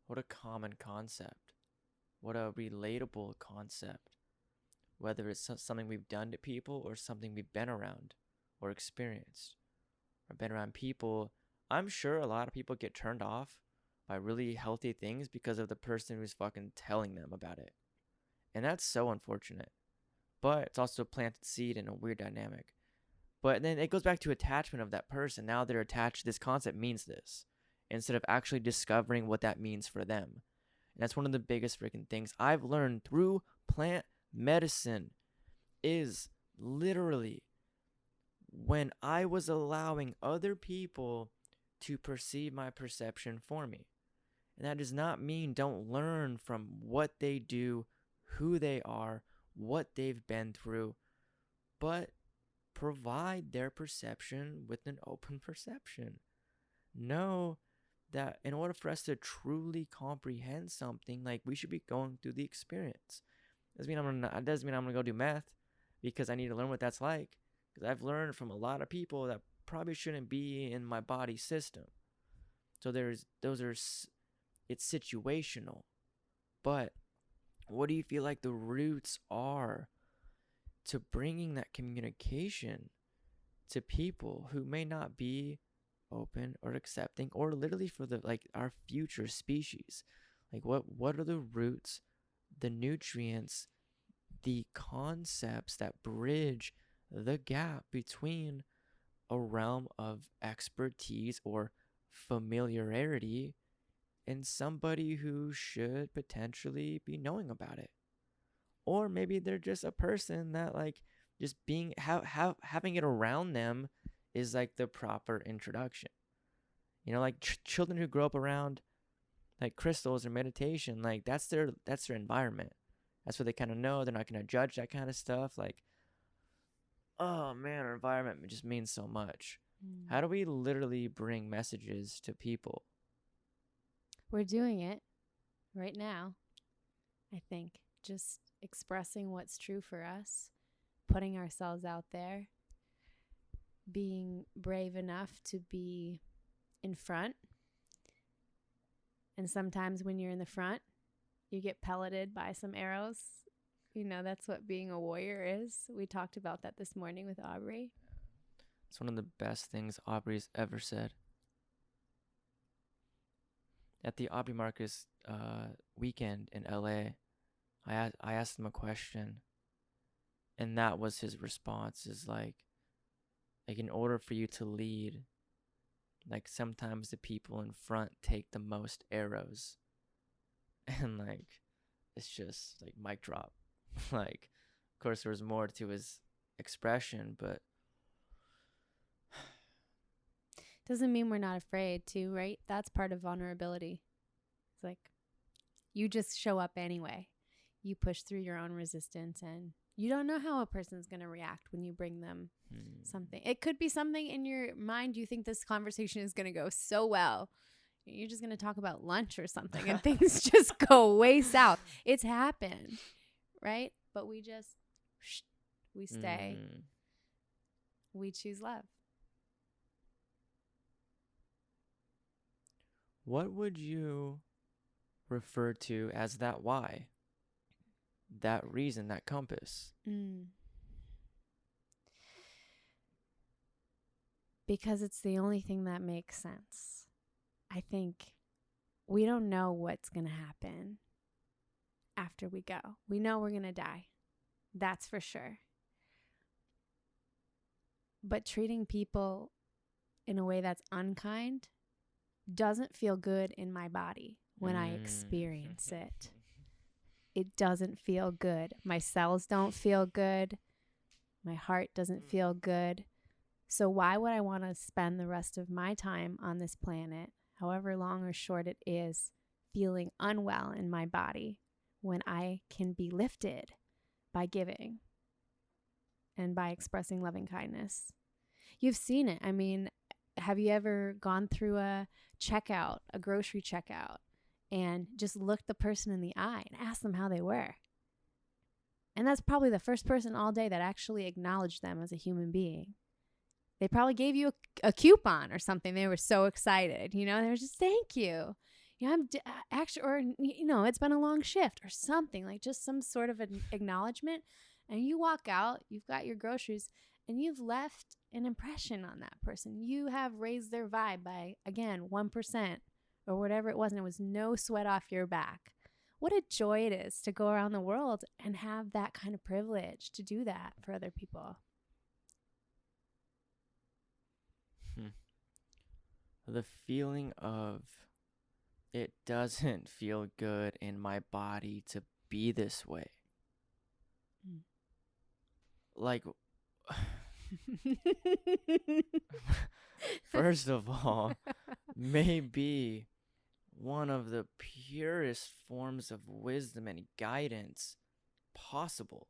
What a common concept. What a relatable concept. Whether it's something we've done to people or something we've been around or experienced or been around people. I'm sure a lot of people get turned off by really healthy things because of the person who's fucking telling them about it. And that's so unfortunate. But it's also a planted seed in a weird dynamic. But then it goes back to attachment of that person. Now they're attached. This concept means this instead of actually discovering what that means for them. And that's one of the biggest freaking things I've learned through plant medicine is literally when I was allowing other people to perceive my perception for me. And that does not mean don't learn from what they do, who they are, what they've been through, but provide their perception with an open perception. Know that in order for us to truly comprehend something, like we should be going through the experience. Doesn't mean I'm gonna go do meth because I need to learn what that's like. Because I've learned from a lot of people that probably shouldn't be in my body system. So it's situational. But what do you feel like the roots are to bringing that communication to people who may not be open or accepting, or literally for our future species? Like what are the roots, the nutrients, the concepts that bridge the gap between a realm of expertise or familiarity and somebody who should potentially be knowing about it? Or maybe they're just a person that just being having it around them is like the proper introduction. Children who grow up around like crystals or meditation, like that's their environment. That's what they kind of know. They're not going to judge that kind of stuff. Like, oh man, our environment just means so much. How do we literally bring messages to people? We're doing it right now, I think. Just expressing what's true for us, putting ourselves out there, being brave enough to be in front. And sometimes when you're in the front, you get pelleted by some arrows. That's what being a warrior is. We talked about that this morning with Aubrey. It's one of the best things Aubrey's ever said. At the Aubrey Marcus weekend in LA, I asked him a question, and that was his response, is like in order for you to lead, like sometimes the people in front take the most arrows. And it's just like mic drop. Of course there was more to his expression, but doesn't mean we're not afraid to, right? That's part of vulnerability. It's like you just show up anyway. You push through your own resistance, and you don't know how a person's going to react when you bring them something. It could be something in your mind. You think this conversation is going to go so well. You're just going to talk about lunch or something and things just go way south. It's happened, right? But we stay. We choose love. What would you refer to as that why? That reason, that compass? Because it's the only thing that makes sense. I think we don't know what's going to happen after we go. We know we're going to die. That's for sure. But treating people in a way that's unkind doesn't feel good in my body when I experience it. It doesn't feel good. My cells don't feel good. My heart doesn't feel good. So why would I want to spend the rest of my time on this planet, however long or short it is, feeling unwell in my body when I can be lifted by giving and by expressing loving kindness? You've seen it. I mean, have you ever gone through a checkout, a grocery checkout, and just looked the person in the eye and asked them how they were? And that's probably the first person all day that actually acknowledged them as a human being. They probably gave you a coupon or something. They were so excited. They were just, thank you. I'm actually, or, it's been a long shift or something, like just some sort of an acknowledgement. And you walk out, you've got your groceries, and you've left an impression on that person. You have raised their vibe by, again, 1% or whatever it was. And it was no sweat off your back. What a joy it is to go around the world and have that kind of privilege to do that for other people. The feeling of it doesn't feel good in my body to be this way. Like, first of all, maybe one of the purest forms of wisdom and guidance possible.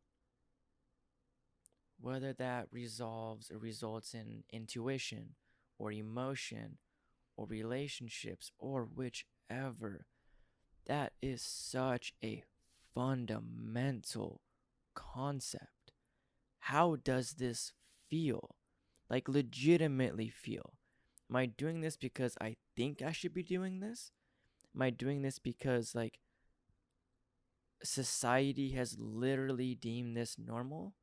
Whether that resolves or results in intuition or emotion or relationships or whichever, that is such a fundamental concept. How does this feel? Like, legitimately feel? Am I doing this because I think I should be doing this? Am I doing this because, like, society has literally deemed this normal?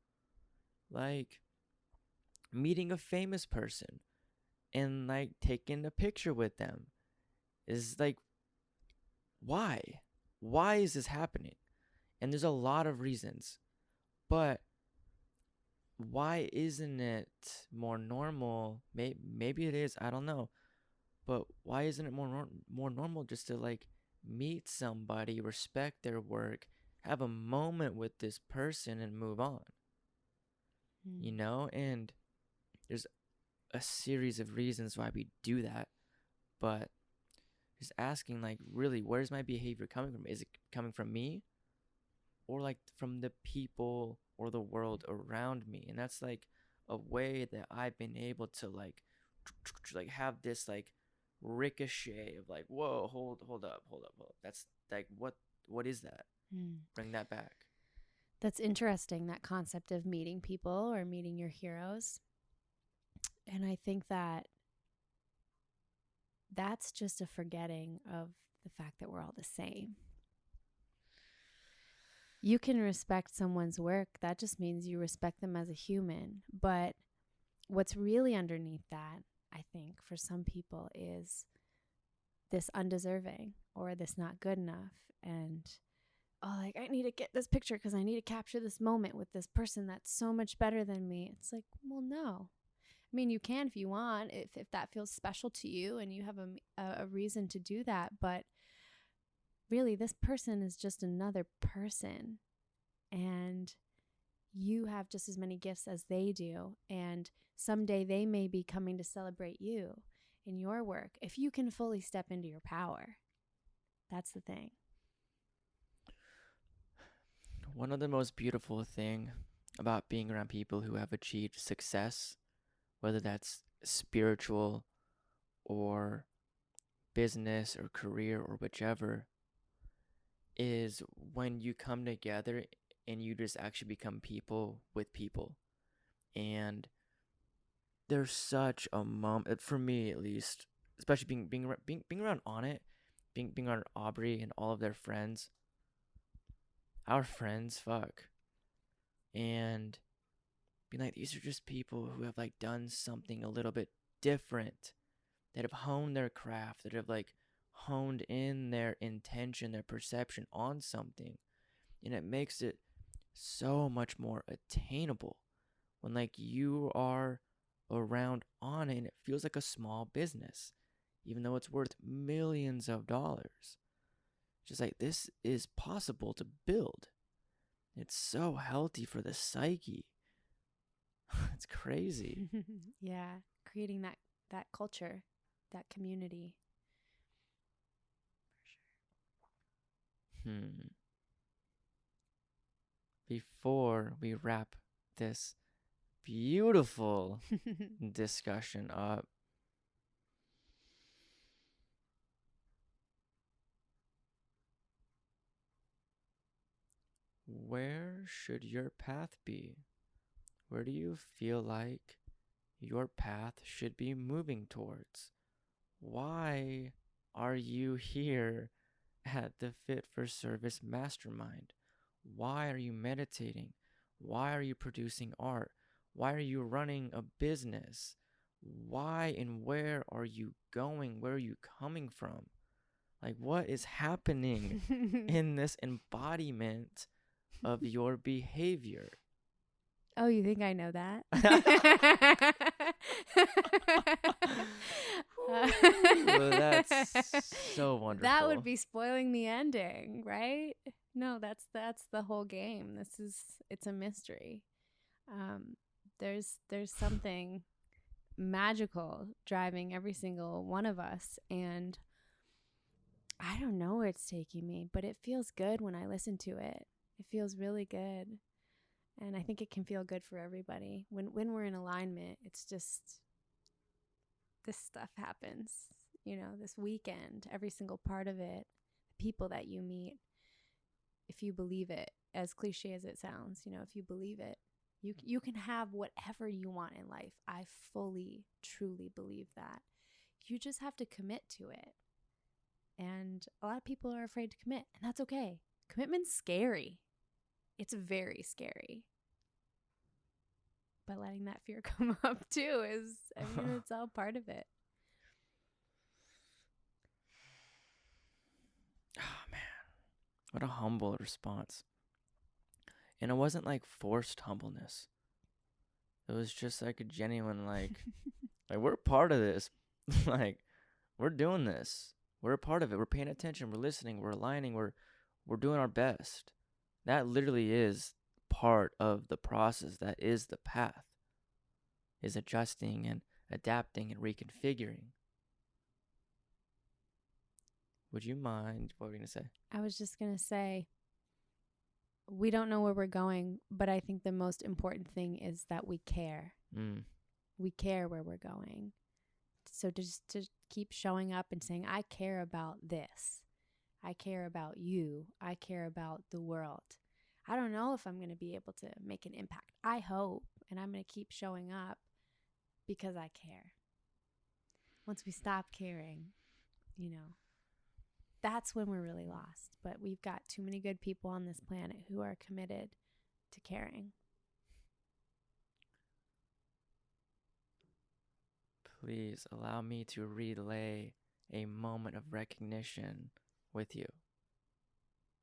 Like, meeting a famous person and, like, taking a picture with them is, like, why? Why is this happening? And there's a lot of reasons. But why isn't it more normal? Maybe it is, I don't know. But why isn't it more normal just to, like, meet somebody, respect their work, have a moment with this person and move on? And there's a series of reasons why we do that. But just asking, like, really, where's my behavior coming from? Is it coming from me? Or, like, from the people or the world around me? And that's, like, a way that I've been able to, like have this, like, ricochet of, like, whoa, hold up. That's, like, what is that? Bring that back. That's interesting, that concept of meeting people or meeting your heroes. And I think that that's just a forgetting of the fact that we're all the same. You can respect someone's work. That just means you respect them as a human. But what's really underneath that, I think, for some people is this undeserving or this not good enough. And, like, I need to get this picture because I need to capture this moment with this person that's so much better than me. It's like, well, no. I mean, you can if you want, if that feels special to you and you have a reason to do that. But really, this person is just another person. And you have just as many gifts as they do. And someday they may be coming to celebrate you in your work if you can fully step into your power. That's the thing. One of the most beautiful thing about being around people who have achieved success, whether that's spiritual or business or career or whichever, is when you come together and you just actually become people with people. And there's such a moment, for me at least, especially being around On It, being around Aubrey and all of their friends, our friends, fuck, and being like, these are just people who have, like, done something a little bit different, that have honed their craft, that have, like, honed in their intention, their perception on something, and it makes it so much more attainable when, like, you are around on it, and it feels like a small business, even though it's worth millions of dollars. Just like, this is possible to build. It's so healthy for the psyche. It's crazy. Yeah, creating that culture, that community. Before we wrap this beautiful discussion up, where should your path be? Where do you feel like your path should be moving towards? Why are you here at the Fit for Service Mastermind? Why are you meditating? Why are you producing art? Why are you running a business? Why and where are you going? Where are you coming from? Like, what is happening in this embodiment of your behavior? Oh, you think I know that? Well, that's so wonderful. That would be spoiling the ending, right? No, that's the whole game. It's a mystery. There's something magical driving every single one of us, and I don't know where it's taking me, but it feels good when I listen to it. It feels really good. And I think it can feel good for everybody. When we're in alignment, it's just, this stuff happens. This weekend, every single part of it, the people that you meet, if you believe it, as cliche as it sounds, if you believe it, you can have whatever you want in life. I fully, truly believe that. You just have to commit to it. And a lot of people are afraid to commit, and that's okay. Commitment's scary. It's very scary. But letting that fear come up too it's all part of it. Oh, man. What a humble response. And it wasn't like forced humbleness. It was just like a genuine, like we're part of this. Like, we're doing this. We're a part of it. We're paying attention. We're listening. We're aligning. We're doing our best. That literally is part of the process. That is the path. Is adjusting and adapting and reconfiguring. Would you mind? What were you going to say? I was just going to say, we don't know where we're going, but I think the most important thing is that we care. We care where we're going. So just to keep showing up and saying, I care about this. I care about you. I care about the world. I don't know if I'm going to be able to make an impact. I hope. And I'm going to keep showing up because I care. Once we stop caring, that's when we're really lost. But we've got too many good people on this planet who are committed to caring. Please allow me to relay a moment of recognition with you,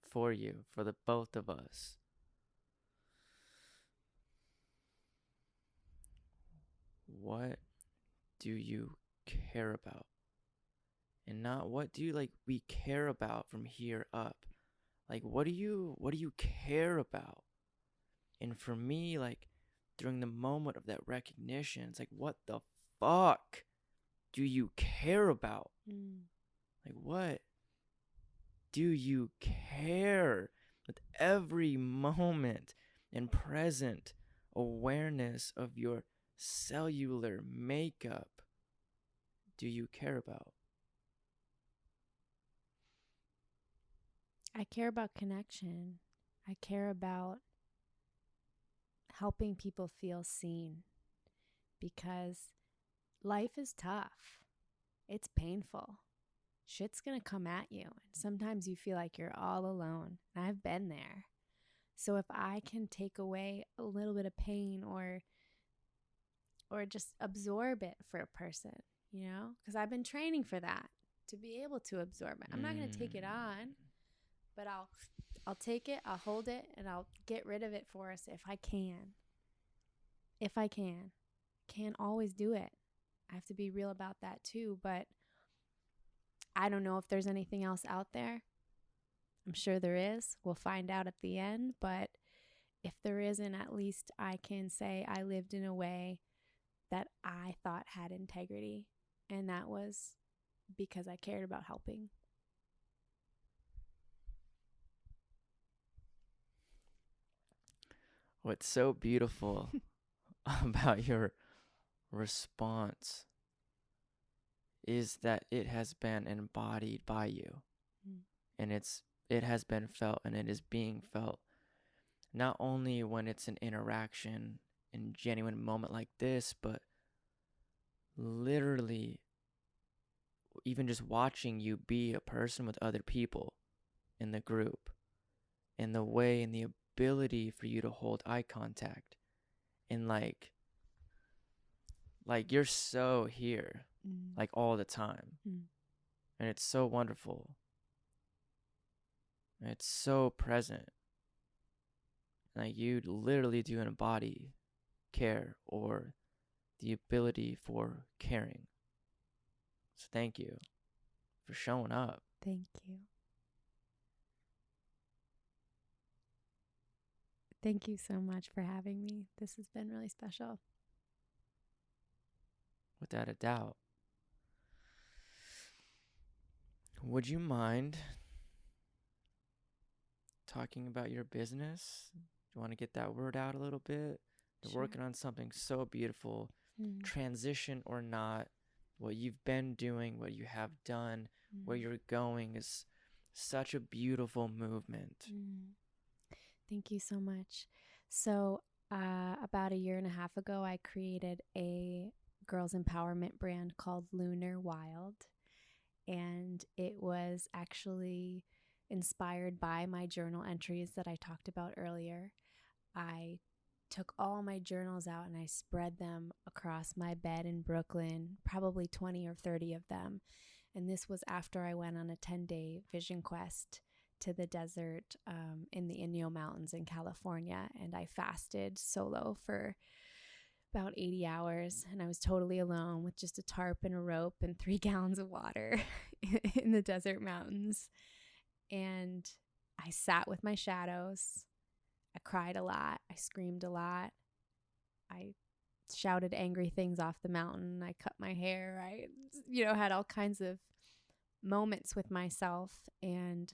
for the both of us. What do you care about? And not what do you we care about from here up. Like, what do you care about? And for me, during the moment of that recognition, it's like, what the fuck do you care about? Like, what do you care? With every moment and present awareness of your cellular makeup, do you care about? I care about connection. I care about helping people feel seen, because life is tough. It's painful. Shit's going to come at you. And sometimes you feel like you're all alone. And I've been there. So if I can take away a little bit of pain or just absorb it for a person, because I've been training for that, to be able to absorb it. I'm not going to take it on, but I'll take it, I'll hold it, and I'll get rid of it for us if I can. If I can. can't always do it. I have to be real about that too. But I don't know if there's anything else out there. I'm sure there is. We'll find out at the end. But if there isn't, at least I can say I lived in a way that I thought had integrity. And that was because I cared about helping. What's so beautiful about your response is that it has been embodied by you, and it has been felt, and it is being felt not only when it's an interaction and genuine moment like this, but literally even just watching you be a person with other people in the group, and the way and the ability for you to hold eye contact, and like you're so here like all the time, and it's so wonderful, and it's so present. Like, you literally do embody care, or the ability for caring. So thank you for showing up. Thank you. Thank you so much for having me. This has been really special. Without a doubt. Would you mind talking about your business? Do you want to get that word out a little bit? You're working on something so beautiful. Transition or not, what you've been doing, what you have done, where you're going is such a beautiful movement. Thank you so much. So about 1.5 years ago, I created a girls empowerment brand called Lunar Wild. And it was actually inspired by my journal entries that I talked about earlier. I took all my journals out and I spread them across my bed in Brooklyn, probably 20 or 30 of them. And this was after I went on a 10-day vision quest to the desert in the Inyo Mountains in California. And I fasted solo for about 80 hours, and I was totally alone with just a tarp and a rope and 3 gallons of water in the desert mountains. And I sat with my shadows. I cried a lot. I screamed a lot. I shouted angry things off the mountain. I cut my hair. I, had all kinds of moments with myself and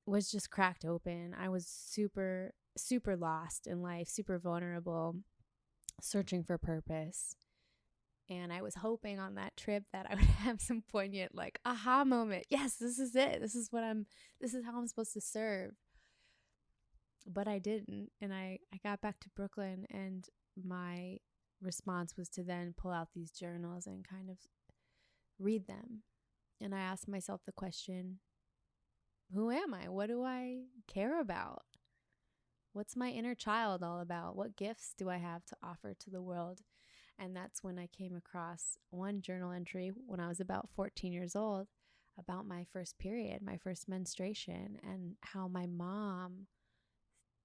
was just cracked open. I was super, super lost in life, super vulnerable, searching for purpose. And I was hoping on that trip that I would have some poignant, aha moment. Yes, this is it. This is how I'm supposed to serve. But I didn't. And I got back to Brooklyn, and my response was to then pull out these journals and kind of read them. And I asked myself the question, who am I? What do I care about? What's my inner child all about? What gifts do I have to offer to the world? And that's when I came across one journal entry when I was about 14 years old about my first period, my first menstruation, and how my mom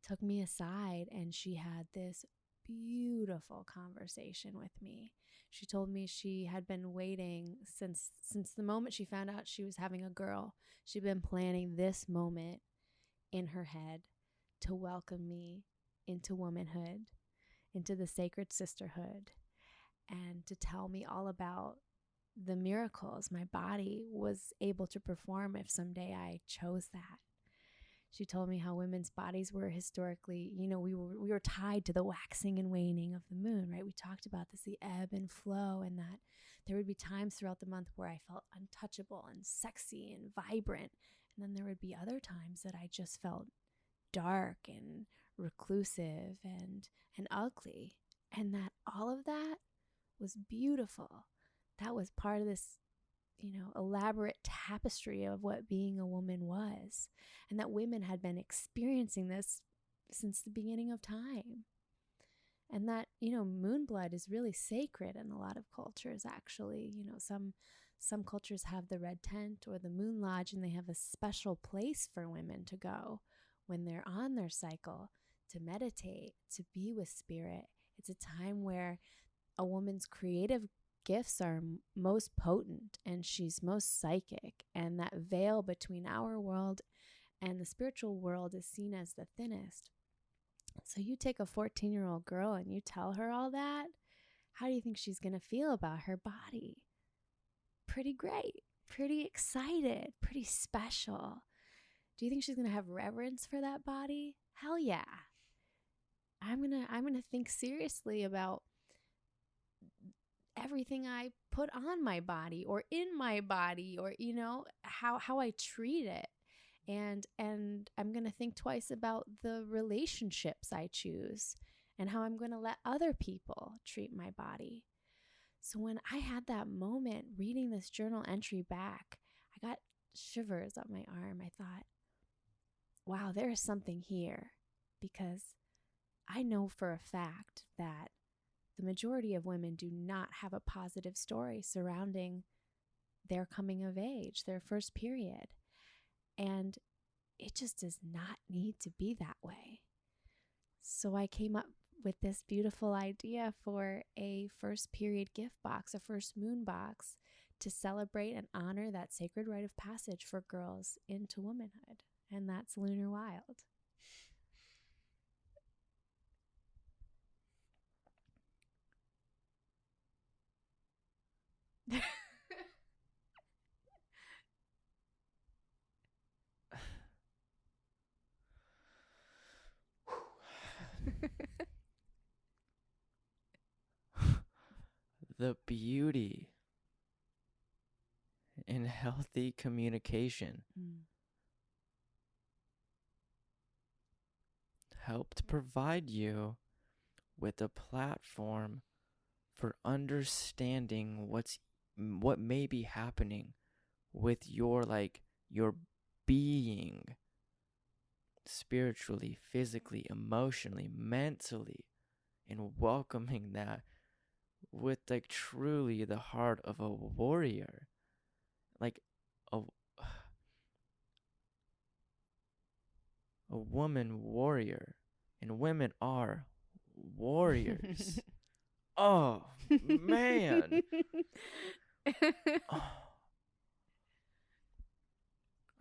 took me aside and she had this beautiful conversation with me. She told me she had been waiting since the moment she found out she was having a girl. She'd been planning this moment in her head to welcome me into womanhood, into the sacred sisterhood, and to tell me all about the miracles my body was able to perform if someday I chose that. She told me how women's bodies were historically, we were tied to the waxing and waning of the moon, right? We talked about this, the ebb and flow, and that there would be times throughout the month where I felt untouchable and sexy and vibrant. And then there would be other times that I just felt dark and reclusive and ugly. And that all of that was beautiful. That was part of this elaborate tapestry of what being a woman was, and that women had been experiencing this since the beginning of time. And that, moon blood is really sacred in a lot of cultures, actually. Some cultures have the red tent or the moon lodge, and they have a special place for women to go when they're on their cycle to meditate, to be with spirit. It's a time where a woman's creative gifts are most potent and she's most psychic. And that veil between our world and the spiritual world is seen as the thinnest. So you take a 14-year-old girl and you tell her all that, how do you think she's going to feel about her body? Pretty great, pretty excited, pretty special. Do you think she's going to have reverence for that body? Hell yeah. I'm going to think seriously about everything I put on my body or in my body, or how I treat it. And I'm going to think twice about the relationships I choose and how I'm going to let other people treat my body. So when I had that moment reading this journal entry back, I got shivers up my arm. I thought, wow, there is something here, because I know for a fact that the majority of women do not have a positive story surrounding their coming of age, their first period. And it just does not need to be that way. So I came up with this beautiful idea for a first period gift box, a first moon box, to celebrate and honor that sacred rite of passage for girls into womanhood. And that's Lunar Wild. The beauty in healthy communication helped provide you with a platform for understanding what may be happening with your being, spiritually, physically, emotionally, mentally, and welcoming that with truly the heart of a warrior, like a woman warrior. And women are warriors. Oh man. Oh,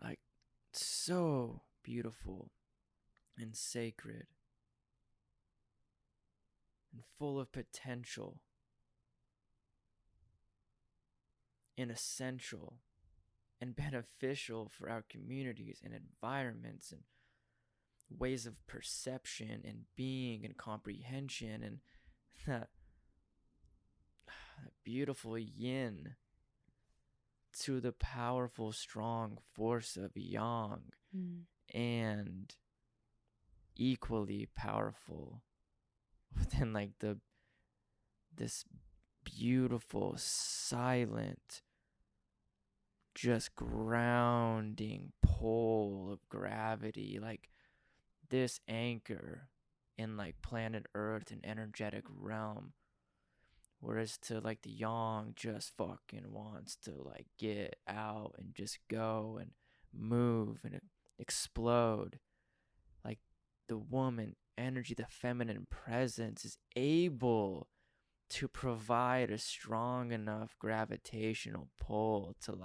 like so beautiful and sacred and full of potential and essential and beneficial for our communities and environments and ways of perception and being and comprehension, and that beautiful yin to the powerful, strong force of yang, and equally powerful within this beautiful, silent, just grounding pull of gravity, this anchor in planet Earth and energetic realm. Whereas to the yang just fucking wants to get out and just go and move and explode. The woman energy, the feminine presence, is able to provide a strong enough gravitational pull to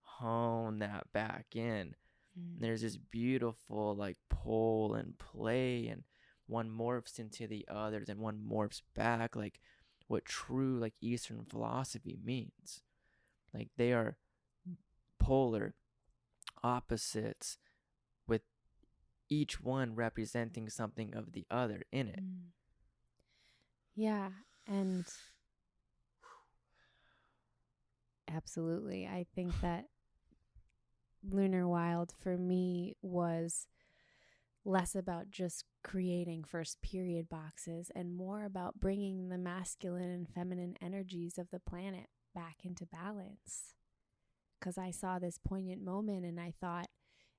hone that back in. There's this beautiful pull and play, and one morphs into the other, then one morphs back, what true Eastern philosophy means. They are polar opposites, with each one representing something of the other in it. Yeah, and absolutely. I think that Lunar Wild for me was less about just creating first period boxes and more about bringing the masculine and feminine energies of the planet back into balance. Because I saw this poignant moment and I thought,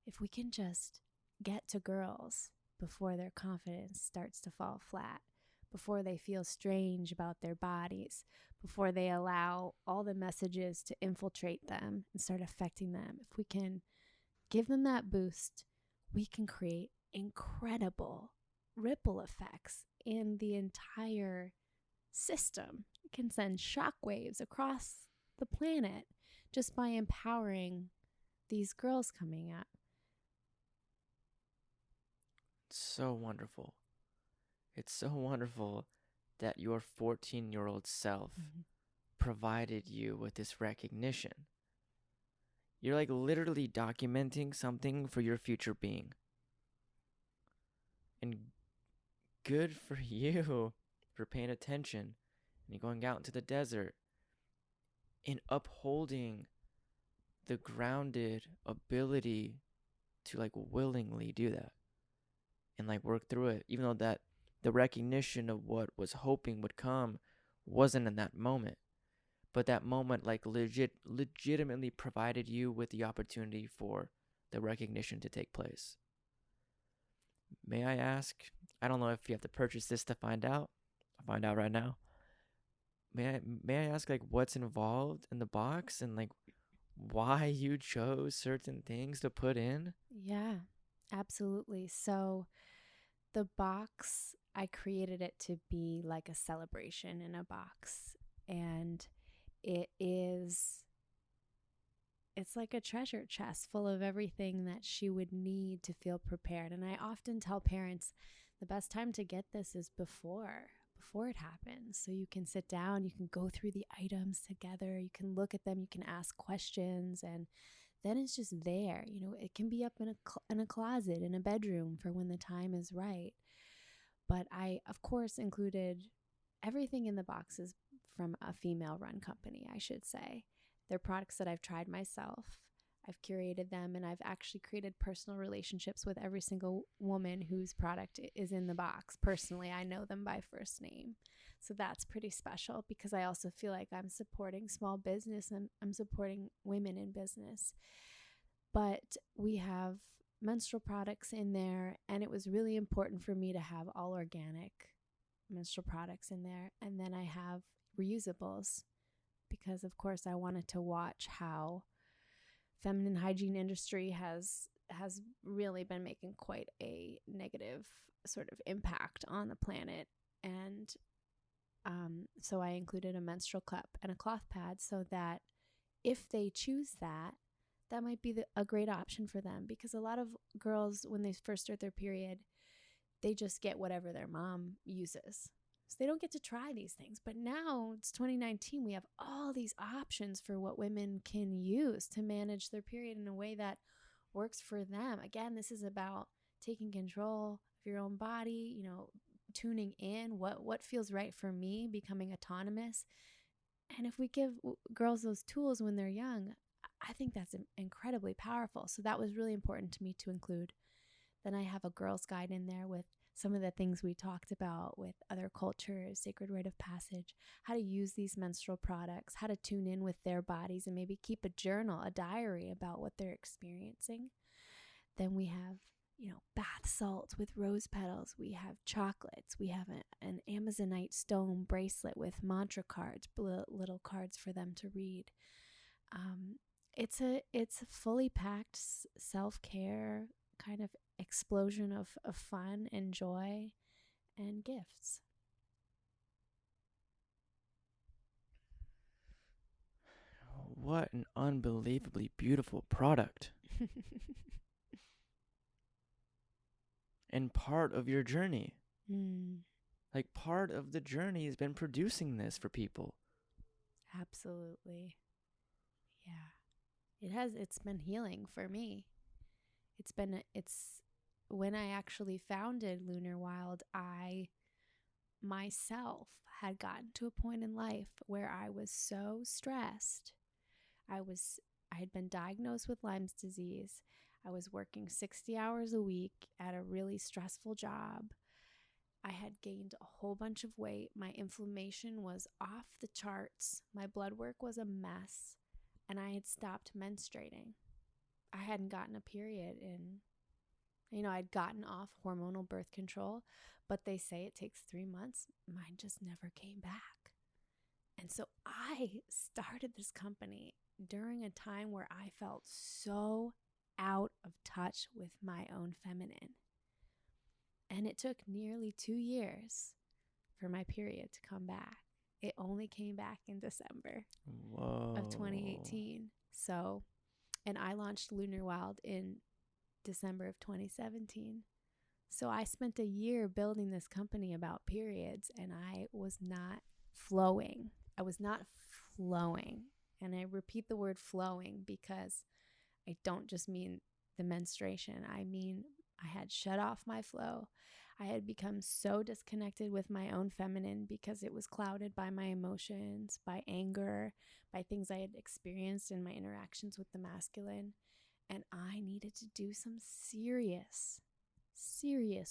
if we can just get to girls before their confidence starts to fall flat, before they feel strange about their bodies, before they allow all the messages to infiltrate them and start affecting them, if we can give them that boost, we can create incredible ripple effects in the entire system. It can send shockwaves across the planet just by empowering these girls coming up. So wonderful. It's so wonderful that your 14-year-old self provided you with this recognition. You're like literally documenting something for your future being. And good for you for paying attention and going out into the desert and upholding the grounded ability to like willingly do that and like work through it, even though that the recognition of what was hoping would come wasn't in that moment. But that moment like legitimately provided you with the opportunity for the recognition to take place. May I ask, I don't know if you have to purchase this to find out. I'll find out right now. May I ask like what's involved in the box and like why you chose certain things to put in? Yeah, absolutely. So the box, I created it to be like a celebration in a box. And it's like a treasure chest full of everything that she would need to feel prepared. And I often tell parents the best time to get this is before it happens. So you can sit down, you can go through the items together, you can look at them, you can ask questions, and then it's just there. You know, it can be up in a closet in a bedroom for when the time is right. But I, of course, included everything in the boxes from a female run company, I should say. They're products that I've tried myself. I've curated them, and I've actually created personal relationships with every single woman whose product is in the box. Personally, I know them by first name. So that's pretty special because I also feel like I'm supporting small business and I'm supporting women in business. But we have menstrual products in there, and it was really important for me to have all organic menstrual products in there. And then I have reusables because, of course, I wanted to watch how feminine hygiene industry has really been making quite a negative sort of impact on the planet. And so I included a menstrual cup and a cloth pad so that if they choose that, that might be a great option for them, because a lot of girls, when they first start their period, they just get whatever their mom uses. So they don't get to try these things. But now it's 2019. We have all these options for what women can use to manage their period in a way that works for them. Again, this is about taking control of your own body, you know, tuning in what feels right for me, becoming autonomous. And if we give girls those tools when they're young, I think that's incredibly powerful. So that was really important to me to include. Then I have a girl's guide in there with some of the things we talked about with other cultures, sacred rite of passage, how to use these menstrual products, how to tune in with their bodies and maybe keep a journal, a diary about what they're experiencing. Then we have, you know, bath salts with rose petals. We have chocolates. We have an Amazonite stone bracelet with mantra cards, little cards for them to read. It's a fully packed self-care kind of explosion of fun and joy and gifts. What an unbelievably beautiful product. And part of your journey. Like part of the journey has been producing this for people. Absolutely. Yeah. It's been healing for me. It's when I actually founded Lunar Wild, I myself had gotten to a point in life where I was so stressed. I had been diagnosed with Lyme's disease. I was working 60 hours a week at a really stressful job. I had gained a whole bunch of weight. My inflammation was off the charts. My blood work was a mess. And I had stopped menstruating. I hadn't gotten a period I'd gotten off hormonal birth control, but they say it takes 3 months. Mine just never came back. And so I started this company during a time where I felt so out of touch with my own feminine. And it took nearly 2 years for my period to come back. It only came back in December of Whoa. 2018. So, and I launched Lunar Wild in December of 2017. So I spent a year building this company about periods, and I was not flowing. I was not flowing. And I repeat the word flowing because I don't just mean the menstruation. I mean, I had shut off my flow. I had become so disconnected with my own feminine because it was clouded by my emotions, by anger, by things I had experienced in my interactions with the masculine. And I needed to do some serious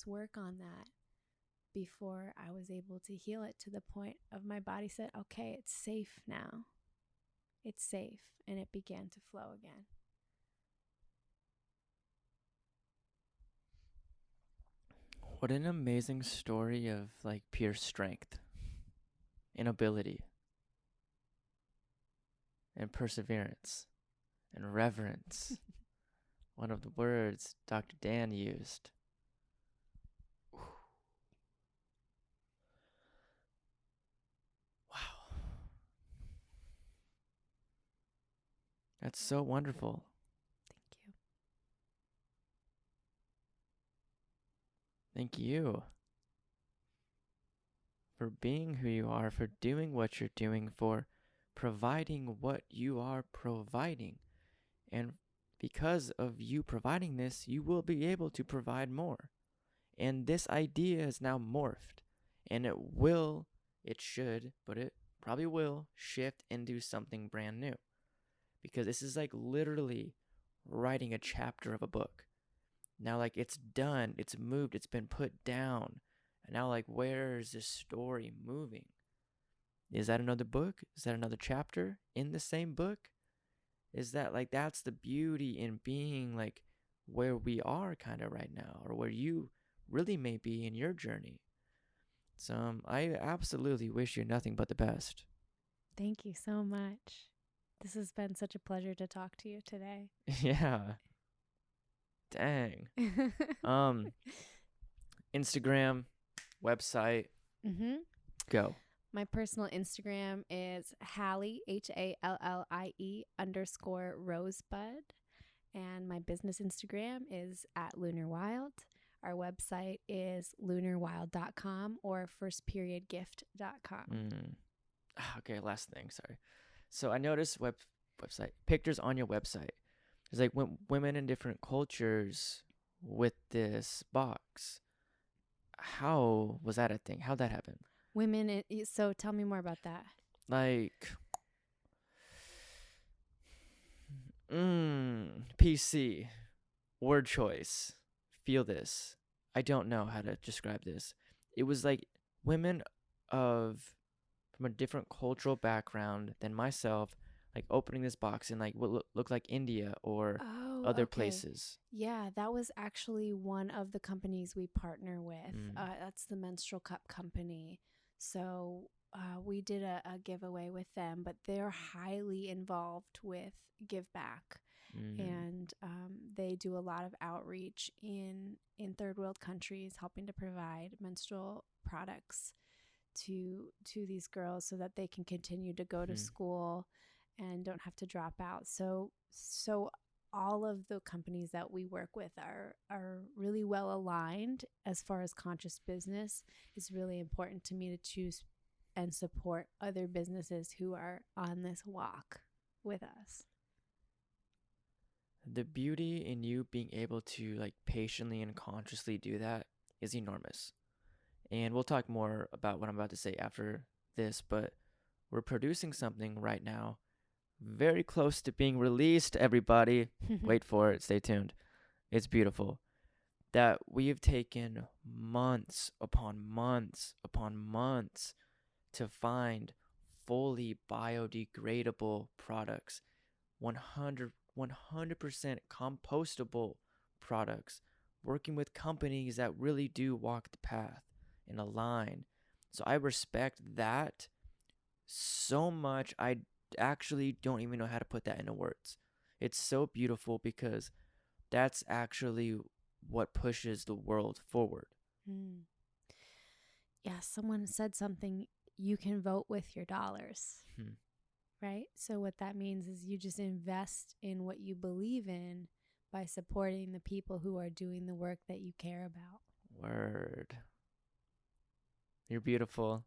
work on that before I was able to heal it to the point of my body said, okay, it's safe now. It's safe. And it began to flow again. What an amazing story of like pure strength and ability and perseverance and reverence. One of the words Dr. Dan used. Wow. That's so wonderful. Thank you. Thank you for being who you are, for doing what you're doing, for providing what you are providing. And because of you providing this, you will be able to provide more. And this idea is now morphed. And it should, but it probably will shift into something brand new. Because this is like literally writing a chapter of a book. Now, like, it's done, it's moved, it's been put down. And now, like, where is this story moving? Is that another book? Is that another chapter in the same book? Is that, like, that's the beauty in being, like, where we are kind of right now, or where you really may be in your journey. So, I absolutely wish you nothing but the best. Thank you so much. This has been such a pleasure to talk to you today. Yeah. Dang. Instagram, website, go. My personal Instagram is Hallie, HALLIE_Rosebud. And my business Instagram is at Lunar Wild. Our website is lunarwild.com or firstperiodgift.com. Okay, last thing, sorry. So I noticed website pictures on your website. There's like women in different cultures with this box. How was that a thing? How'd that happen? Women, so tell me more about that. Like, PC, word choice, feel this. I don't know how to describe this. It was like women from a different cultural background than myself, like opening this box in like what looked like India or other places. Yeah, that was actually one of the companies we partner with. That's the Menstrual Cup Company. So we did a giveaway with them, but they're highly involved with Give Back. And they do a lot of outreach in third world countries, helping to provide menstrual products to these girls so that they can continue to go to school and don't have to drop out. So all of the companies that we work with are really well aligned as far as conscious business. It's really important to me to choose and support other businesses who are on this walk with us. The beauty in you being able to like patiently and consciously do that is enormous. And we'll talk more about what I'm about to say after this, but we're producing something right now very close to being released, everybody. Wait for it. Stay tuned. It's beautiful. That we've taken months upon months upon months to find fully biodegradable products, 100% compostable products, working with companies that really do walk the path and align. So I respect that so much. I actually don't even know how to put that into words. It's so beautiful because that's actually what pushes the world forward. Mm. Yeah, someone said something, you can vote with your dollars, right? So what that means is you just invest in what you believe in by supporting the people who are doing the work that you care about. Word. You're beautiful.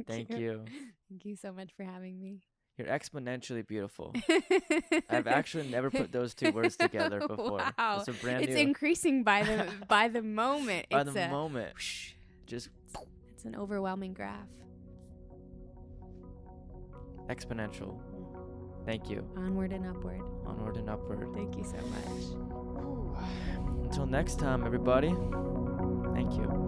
Thank you. you. Thank you so much for having me. You're exponentially beautiful. I've actually never put those two words together before. Wow. It's a brand It's new. increasing by the moment. By it's the moment. Just it's an overwhelming graph. Exponential. Thank you. Onward and upward. Onward and upward. Thank you so much. Until next time, everybody. Thank you.